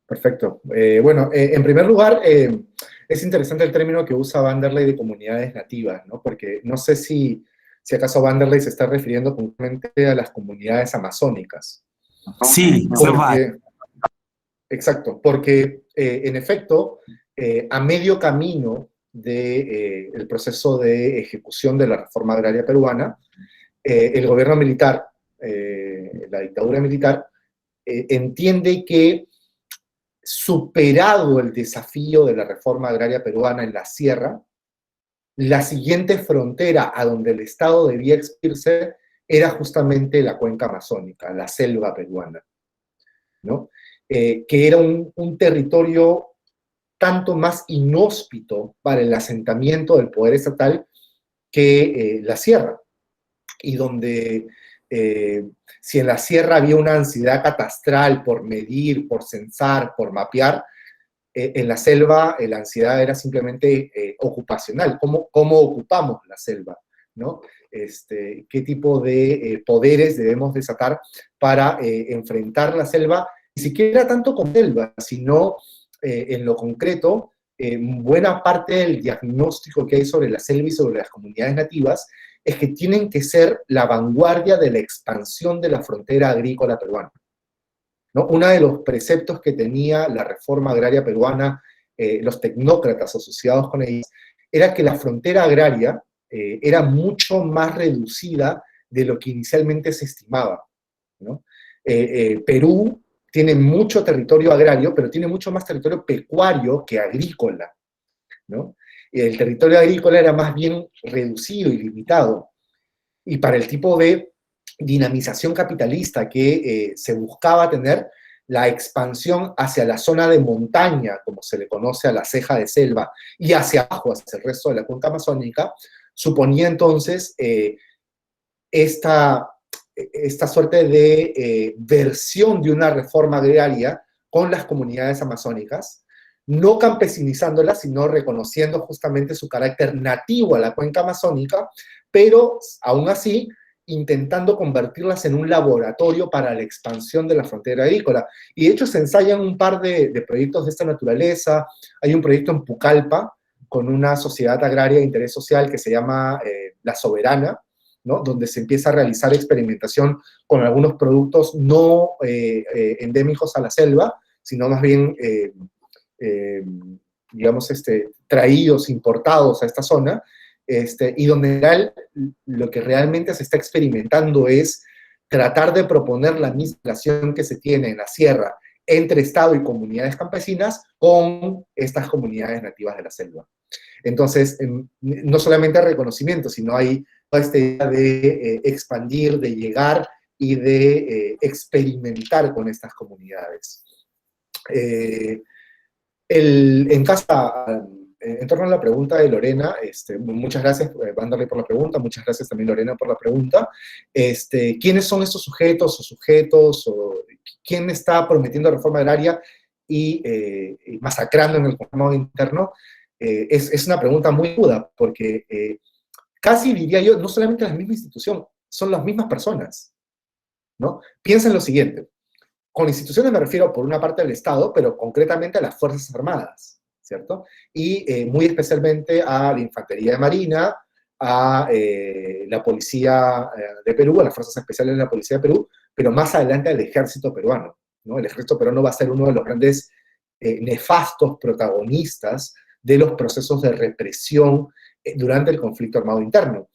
Perfecto. Bueno, en primer lugar, es interesante el término que usa Vanderlei de comunidades nativas, ¿no? Porque no sé si acaso Vanderlei se está refiriendo puntualmente a las comunidades amazónicas. Sí, porque, exacto, porque en efecto, a medio camino del proceso de ejecución de la reforma agraria peruana, el gobierno militar, la dictadura militar, entiende que, superado el desafío de la reforma agraria peruana en la sierra, la siguiente frontera a donde el Estado debía expandirse era justamente la cuenca amazónica, la selva peruana, ¿no? Que era un territorio tanto más inhóspito para el asentamiento del poder estatal que la sierra, y donde si en la sierra había una ansiedad catastral por medir, por censar, por mapear, en la selva la ansiedad era simplemente ocupacional. ¿Cómo ocupamos la selva? ¿No? ¿Qué tipo de poderes debemos desatar para enfrentar la selva? Ni siquiera tanto con selva, sino en lo concreto, buena parte del diagnóstico que hay sobre la selva y sobre las comunidades nativas es que tienen que ser la vanguardia de la expansión de la frontera agrícola peruana, ¿no? Uno de los preceptos que tenía la reforma agraria peruana, los tecnócratas asociados con ellos, era que la frontera agraria era mucho más reducida de lo que inicialmente se estimaba, ¿no? Perú tiene mucho territorio agrario, pero tiene mucho más territorio pecuario que agrícola, ¿no? El territorio agrícola era más bien reducido y limitado, y para el tipo de dinamización capitalista que se buscaba tener, la expansión hacia la zona de montaña, como se le conoce a la ceja de selva, y hacia abajo, hacia el resto de la cuenca amazónica, suponía entonces esta suerte de versión de una reforma agraria con las comunidades amazónicas, no campesinizándolas, sino reconociendo justamente su carácter nativo a la cuenca amazónica, pero aún así intentando convertirlas en un laboratorio para la expansión de la frontera agrícola. Y de hecho se ensayan un par de proyectos de esta naturaleza. Hay un proyecto en Pucallpa con una sociedad agraria de interés social que se llama La Soberana, ¿no? Donde se empieza a realizar experimentación con algunos productos no endémicos a la selva, sino más bien, digamos, traídos, importados a esta zona, y donde lo que realmente se está experimentando es tratar de proponer la misma relación que se tiene en la sierra entre Estado y comunidades campesinas con estas comunidades nativas de la selva. Entonces, no solamente reconocimiento, sino hay toda esta idea de expandir, de llegar y de experimentar con estas comunidades. En torno a la pregunta de Lorena, muchas gracias, Vanderlei, por la pregunta, muchas gracias también, Lorena, por la pregunta. ¿Quiénes son estos sujetos? ¿Quién está prometiendo reforma agraria y masacrando en el conflicto interno? Es una pregunta muy aguda, porque casi diría yo, no solamente la misma institución, son las mismas personas, ¿no? Piensa en lo siguiente. Con instituciones me refiero por una parte al Estado, pero concretamente a las Fuerzas Armadas, ¿cierto? Y muy especialmente a la Infantería de Marina, a la Policía de Perú, a las Fuerzas Especiales de la Policía de Perú, pero más adelante al Ejército Peruano, ¿no? El Ejército Peruano va a ser uno de los grandes nefastos protagonistas de los procesos de represión durante el conflicto armado interno.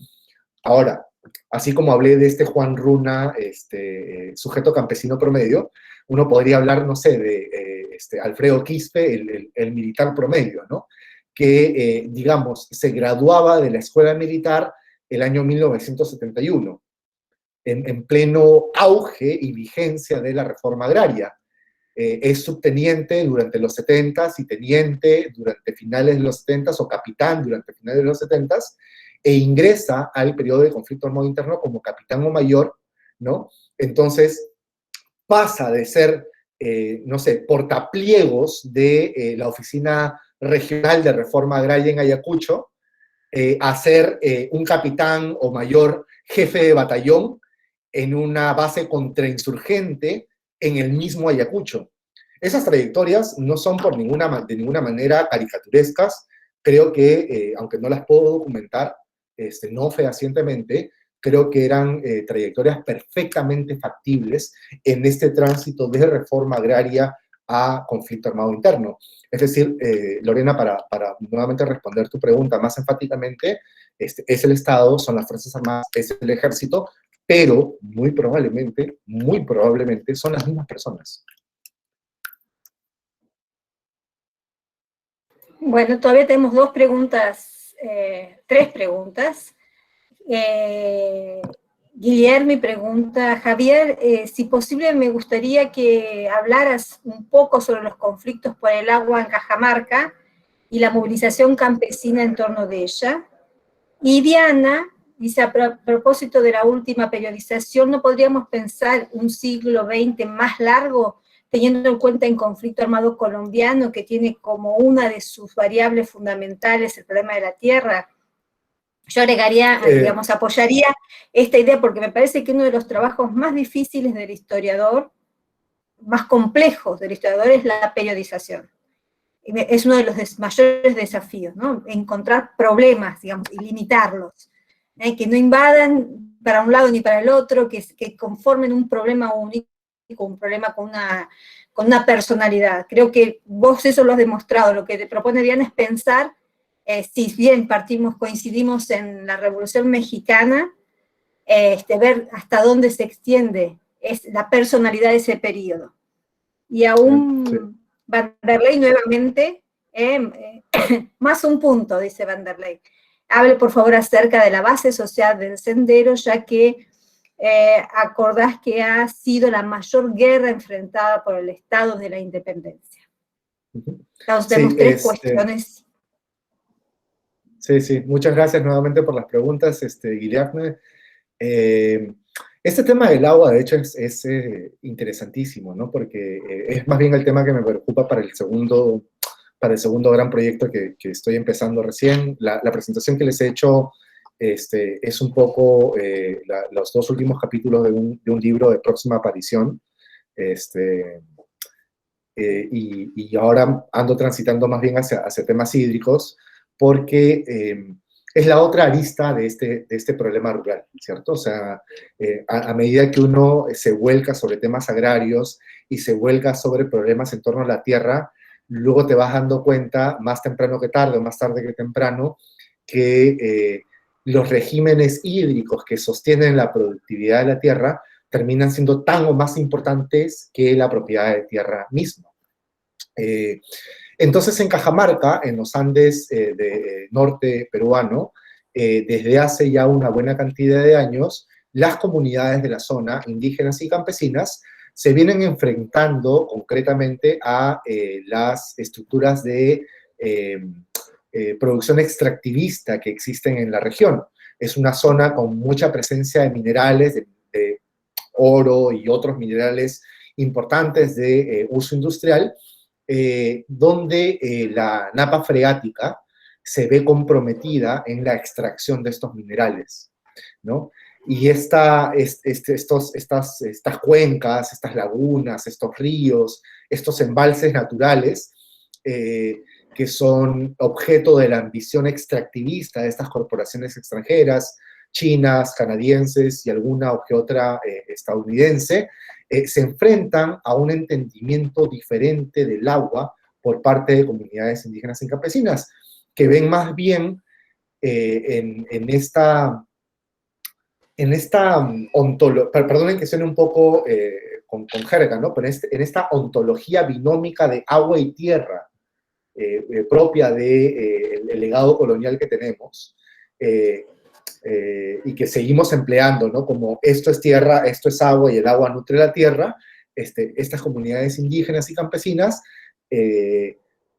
Ahora, así como hablé de Juan Runa, sujeto campesino promedio, uno podría hablar, no sé, de Alfredo Quispe, el militar promedio, ¿no? Que, digamos, se graduaba de la escuela militar el año 1971, en pleno auge y vigencia de la reforma agraria. Es subteniente durante los 70s y teniente durante finales de los 70s, o capitán durante finales de los 70s, e ingresa al periodo de conflicto armado interno como capitán o mayor, ¿no? Entonces, pasa de ser, no sé, portapliegos de la Oficina Regional de Reforma Agraria en Ayacucho, a ser un capitán o mayor jefe de batallón en una base contrainsurgente en el mismo Ayacucho. Esas trayectorias no son de ninguna manera caricaturescas. Creo que, aunque no las puedo documentar, no fehacientemente, creo que eran trayectorias perfectamente factibles en este tránsito de reforma agraria a conflicto armado interno. Es decir, Lorena, para nuevamente responder tu pregunta más enfáticamente, es el Estado, son las Fuerzas Armadas, es el Ejército, pero muy probablemente son las mismas personas. Bueno, todavía tenemos tres preguntas. Guillermo pregunta, Javier, si posible me gustaría que hablaras un poco sobre los conflictos por el agua en Cajamarca y la movilización campesina en torno de ella. Y Diana dice, a propósito de la última periodización, ¿no podríamos pensar un siglo XX más largo, teniendo en cuenta el conflicto armado colombiano, que tiene como una de sus variables fundamentales el problema de la tierra? Yo agregaría, digamos, apoyaría esta idea, porque me parece que uno de los trabajos más difíciles del historiador, más complejos del historiador, es la periodización. Es uno de los mayores desafíos, ¿no? Encontrar problemas, digamos, y limitarlos, que no invadan para un lado ni para el otro, que conformen un problema único, un problema con una personalidad. Creo que vos eso lo has demostrado. Lo que te propone Diana es pensar, si bien coincidimos en la Revolución Mexicana, ver hasta dónde se extiende la personalidad de ese periodo. Y aún sí. Vanderlei nuevamente, más un punto, dice Vanderlei. Hable por favor acerca de la base social del sendero, ya que acordás que ha sido la mayor guerra enfrentada por el Estado de la independencia. Entonces tenemos tres cuestiones. Sí, muchas gracias nuevamente por las preguntas, Guillermo. Este tema del agua, de hecho, es interesantísimo, ¿no? Porque es más bien el tema que me preocupa para el segundo gran proyecto que estoy empezando recién. La presentación que les he hecho es un poco los dos últimos capítulos de un libro de próxima aparición. Y ahora ando transitando más bien hacia temas hídricos, porque es la otra arista de este problema rural, ¿cierto? O sea, a medida que uno se vuelca sobre temas agrarios y se vuelca sobre problemas en torno a la tierra, luego te vas dando cuenta, más temprano que tarde o más tarde que temprano, que los regímenes hídricos que sostienen la productividad de la tierra terminan siendo tan o más importantes que la propiedad de tierra misma. Entonces, en Cajamarca, en los Andes norte peruano, desde hace ya una buena cantidad de años, las comunidades de la zona, indígenas y campesinas, se vienen enfrentando concretamente a las estructuras de producción extractivista que existen en la región. Es una zona con mucha presencia de minerales, de oro y otros minerales importantes de uso industrial, donde la napa freática se ve comprometida en la extracción de estos minerales, ¿no? Y estas cuencas, estas lagunas, estos ríos, estos embalses naturales, que son objeto de la ambición extractivista de estas corporaciones extranjeras, chinas, canadienses y alguna o que otra estadounidense, se enfrentan a un entendimiento diferente del agua por parte de comunidades indígenas y campesinas, que ven más bien en esta ontología, perdonen que suene un poco con jerga, ¿no? Pero en esta ontología binómica de agua y tierra propia del legado colonial que tenemos, y que seguimos empleando, ¿no? Como esto es tierra, esto es agua y el agua nutre la tierra, estas comunidades indígenas y campesinas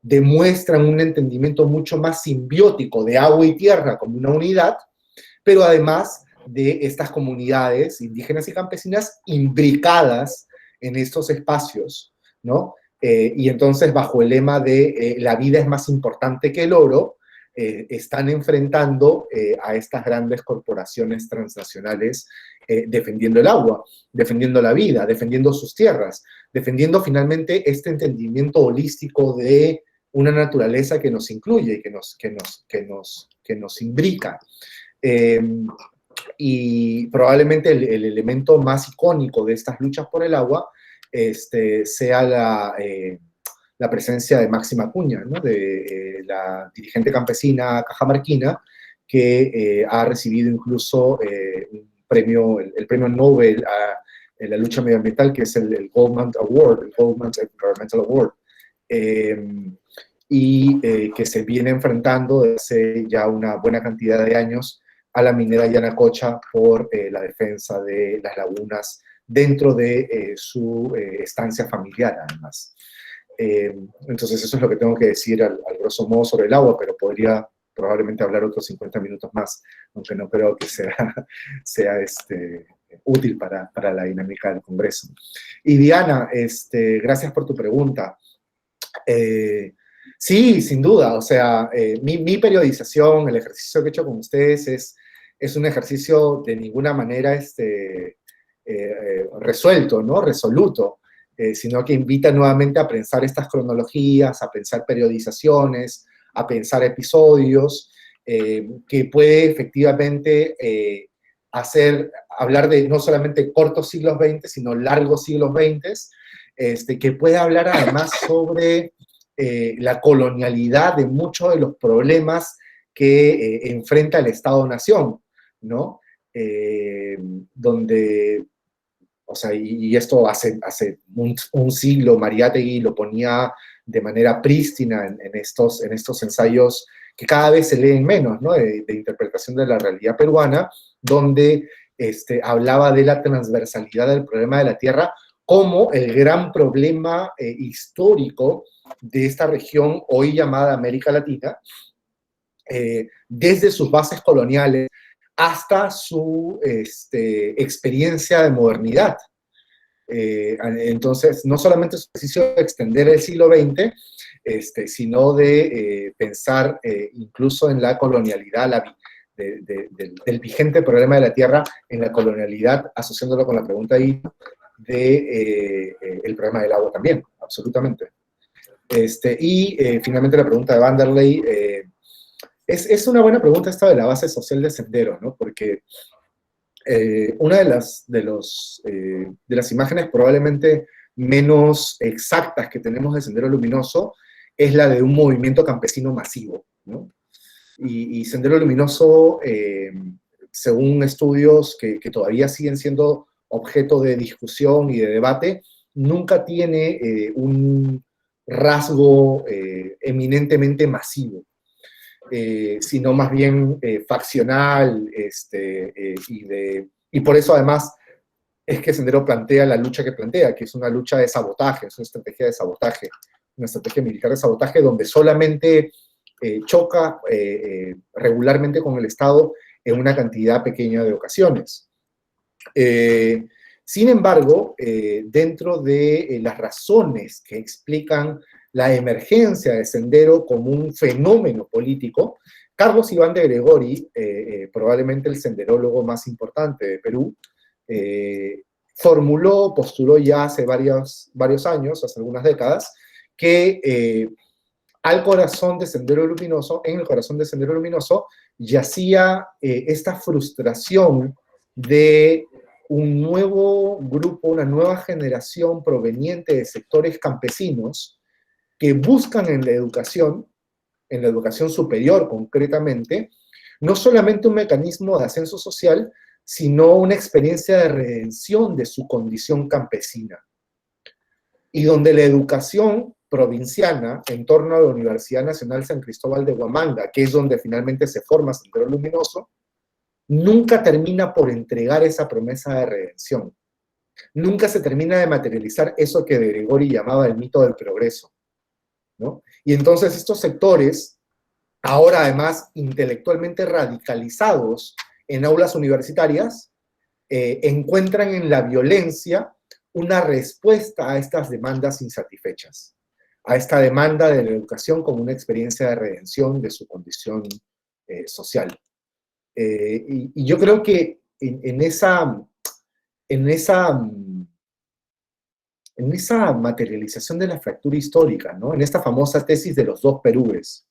demuestran un entendimiento mucho más simbiótico de agua y tierra como una unidad, pero además de estas comunidades indígenas y campesinas imbricadas en estos espacios, ¿no? Y entonces, bajo el lema de la vida es más importante que el oro, están enfrentando a estas grandes corporaciones transnacionales defendiendo el agua, defendiendo la vida, defendiendo sus tierras, defendiendo finalmente este entendimiento holístico de una naturaleza que nos incluye, que nos imbrica. Y probablemente el elemento más icónico de estas luchas por el agua sea la presencia de Máxima Acuña, ¿no? De la dirigente campesina cajamarquina, que ha recibido incluso el premio Nobel en la lucha medioambiental, que es el Goldman Award, el Goldman Environmental Award, y que se viene enfrentando desde hace ya una buena cantidad de años a la minera Yanacocha por la defensa de las lagunas dentro de su estancia familiar, además. Entonces eso es lo que tengo que decir al grosso modo sobre el agua, pero podría probablemente hablar otros 50 minutos más, aunque no creo que sea útil para la dinámica del Congreso. Y Diana, gracias por tu pregunta. Sí, sin duda, o sea, mi periodización, el ejercicio que he hecho con ustedes es un ejercicio de ninguna manera resuelto, ¿no? Resoluto, sino que invita nuevamente a pensar estas cronologías, a pensar periodizaciones, a pensar episodios, que puede efectivamente hablar de no solamente cortos siglos XX, sino largos siglos XX, que puede hablar además sobre la colonialidad de muchos de los problemas que enfrenta el Estado-Nación, ¿no? Donde, o sea, y esto hace un siglo Mariátegui lo ponía de manera prístina en estos ensayos que cada vez se leen menos, ¿no? De interpretación de la realidad peruana, donde hablaba de la transversalidad del problema de la tierra como el gran problema histórico de esta región hoy llamada América Latina, desde sus bases coloniales hasta su experiencia de modernidad. Entonces, no solamente es un ejercicio de extender el siglo XX, sino de pensar incluso en la colonialidad, del vigente problema de la tierra en la colonialidad, asociándolo con la pregunta ahí el problema del agua también, absolutamente. Finalmente la pregunta de Vanderlei, es una buena pregunta esta de la base social de Sendero, ¿no? Porque una de las imágenes probablemente menos exactas que tenemos de Sendero Luminoso es la de un movimiento campesino masivo, ¿no? Y Sendero Luminoso, según estudios que todavía siguen siendo objeto de discusión y de debate, nunca tiene un rasgo eminentemente masivo, sino más bien faccional, y por eso además es que Sendero plantea la lucha que plantea, que es una lucha de sabotaje, es una estrategia de sabotaje, una estrategia militar de sabotaje donde solamente choca regularmente con el Estado en una cantidad pequeña de ocasiones. Sin embargo, dentro de las razones que explican la emergencia de Sendero como un fenómeno político, Carlos Iván de Gregori, probablemente el senderólogo más importante de Perú, postuló ya hace varios años, hace algunas décadas, que en el corazón de Sendero Luminoso, yacía esta frustración de un nuevo grupo, una nueva generación proveniente de sectores campesinos que buscan en la educación superior concretamente, no solamente un mecanismo de ascenso social, sino una experiencia de redención de su condición campesina. Y donde la educación provinciana en torno a la Universidad Nacional San Cristóbal de Huamanga, que es donde finalmente se forma Sendero Luminoso, nunca termina por entregar esa promesa de redención. Nunca se termina de materializar eso que de Gregori llamaba el mito del progreso, ¿no? Y entonces estos sectores, ahora además intelectualmente radicalizados en aulas universitarias, encuentran en la violencia una respuesta a estas demandas insatisfechas, esta demanda de la educación como una experiencia de redención de su condición social. Y yo creo que en esa materialización de la fractura histórica, ¿no? En esta famosa tesis de los dos Perúes,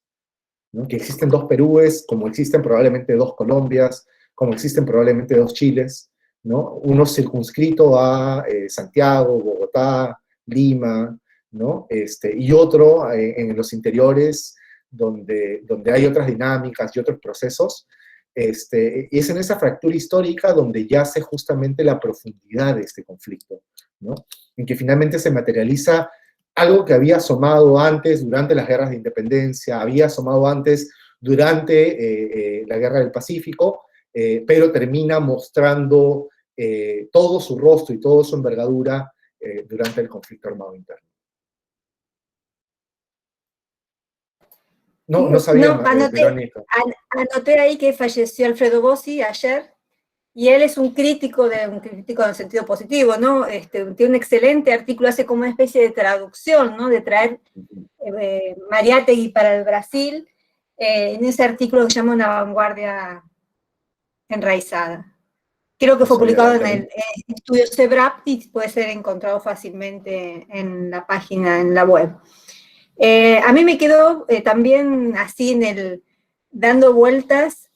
¿no? Que existen dos Perúes, como existen probablemente dos Colombias, como existen probablemente dos Chiles, ¿no? Uno circunscrito a Santiago, Bogotá, Lima, ¿no? Y otro en los interiores, donde hay otras dinámicas y otros procesos. Y es en esa fractura histórica donde yace justamente la profundidad de este conflicto, ¿no? En que finalmente se materializa algo que había asomado antes durante las guerras de independencia, había asomado antes durante la Guerra del Pacífico, pero termina mostrando todo su rostro y toda su envergadura durante el conflicto armado interno. No sabía, Verónica. Anoté ahí que falleció Alfredo Bossi ayer, y él es un crítico en el sentido positivo, ¿no? Tiene un excelente artículo, hace como una especie de traducción, ¿no? De traer Mariátegui para el Brasil, en ese artículo que se llama Una vanguardia enraizada. Creo que fue publicado en el estudio CEBRAP y puede ser encontrado fácilmente en la página, en la web. A mí me quedó también así dando vueltas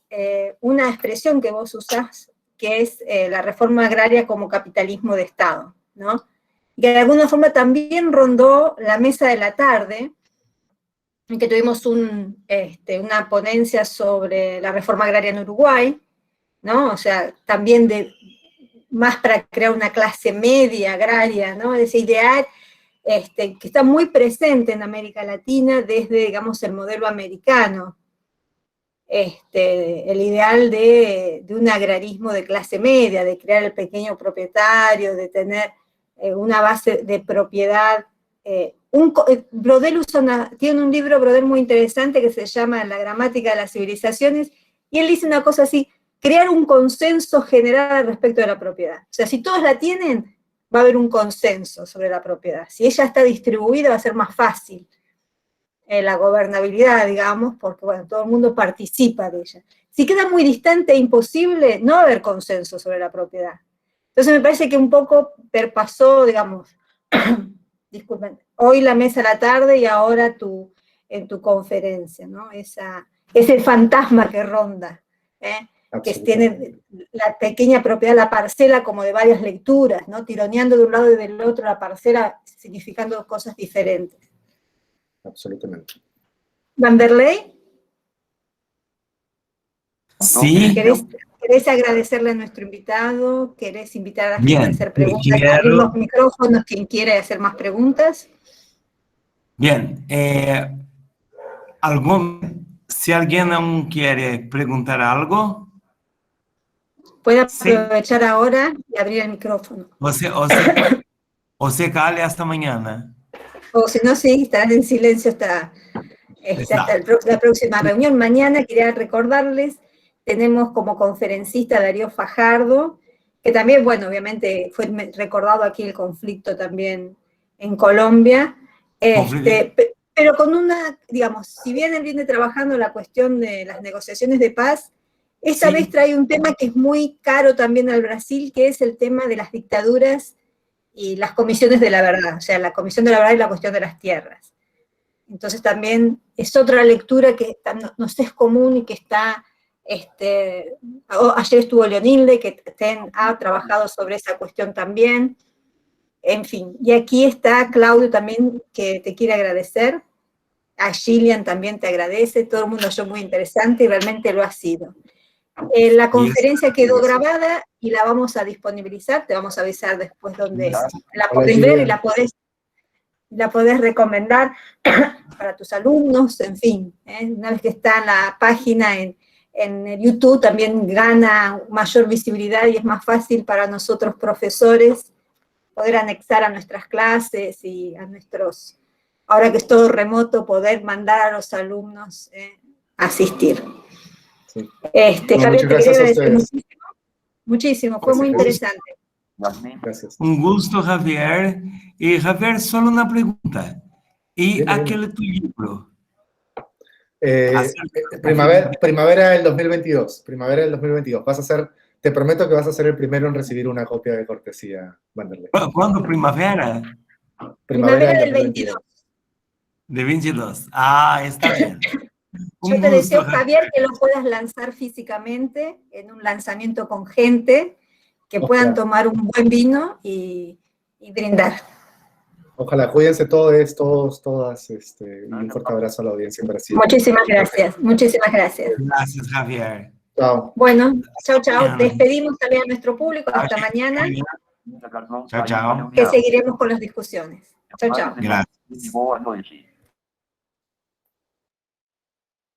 una expresión que vos usás, que es la reforma agraria como capitalismo de Estado, ¿no? Y que de alguna forma también rondó la mesa de la tarde, en que tuvimos una ponencia sobre la reforma agraria en Uruguay, ¿no? O sea, también más para crear una clase media agraria, ¿no? Ese ideal que está muy presente en América Latina desde, digamos, el modelo americano, el ideal de un agrarismo de clase media, de crear el pequeño propietario, de tener una base de propiedad. Brodel tiene un libro, Brodel, muy interesante que se llama La gramática de las civilizaciones, y él dice una cosa así: crear un consenso general respecto de la propiedad. O sea, si todos la tienen, va a haber un consenso sobre la propiedad. Si ella está distribuida, va a ser más fácil la gobernabilidad, digamos, porque, bueno, todo el mundo participa de ella. Si queda muy distante e imposible, no va a haber consenso sobre la propiedad. Entonces me parece que un poco perpasó, digamos, disculpen, hoy la mesa a la tarde y ahora en tu conferencia, ¿no? Ese fantasma que ronda, que tiene la pequeña propiedad, la parcela como de varias lecturas, ¿no? Tironeando de un lado y del otro la parcela, significando cosas diferentes. Absolutamente. ¿Vanderlei? Sí. ¿Querés agradecerle a nuestro invitado? ¿Querés invitar a la gente a hacer preguntas? Quiero... Abrir los micrófonos, quien quiere hacer más preguntas. Bien. Si alguien aún quiere preguntar algo, puede aprovechar ahora y abrir el micrófono. O se cale hasta mañana. O si no, sí, estarán en silencio hasta la próxima reunión. Mañana quería recordarles, tenemos como conferencista a Darío Fajardo, que también, bueno, obviamente fue recordado aquí el conflicto también en Colombia, pero con digamos, si bien él viene trabajando la cuestión de las negociaciones de paz, esta vez trae un tema que es muy caro también al Brasil, que es el tema de las dictaduras y las comisiones de la verdad, o sea, la comisión de la verdad y la cuestión de las tierras. Entonces también es otra lectura que nos es común y que está, ayer estuvo Leonilde, que ha trabajado sobre esa cuestión también, en fin, y aquí está Claudio también, que te quiere agradecer, a Gillian también te agradece, todo el mundo halló muy interesante y realmente lo ha sido. La conferencia quedó grabada y la vamos a disponibilizar, te vamos a avisar después donde la podés ver y la podés recomendar para tus alumnos, en fin, una vez que está en la página en el YouTube también gana mayor visibilidad y es más fácil para nosotros profesores poder anexar a nuestras clases y a nuestros, ahora que es todo remoto, poder mandar a los alumnos a asistir. Sí. Javier, te quería agradecer muchísimo, fue muy interesante. Gracias. Un gusto, Javier. Y Javier, solo una pregunta. E aquele tu livro? Primavera del 2022. Primavera del 2022. Te prometo que vas a ser el primero en recibir una copia de cortesía, Vanderlei. ¿Cuándo primavera? Primavera del 22. De 22. Ah, está bien. Yo te deseo, Javier, que lo puedas lanzar físicamente en un lanzamiento con gente, que puedan tomar un buen vino y brindar. Ojalá, cuídense todas. Y un fuerte abrazo a la audiencia en Brasil. Muchísimas gracias, muchísimas gracias. Gracias, Javier. Chao. Bueno, chao, chao. Despedimos también a nuestro público. Hasta mañana. Chao, chao. Que seguiremos con las discusiones. Chao, chao. Gracias.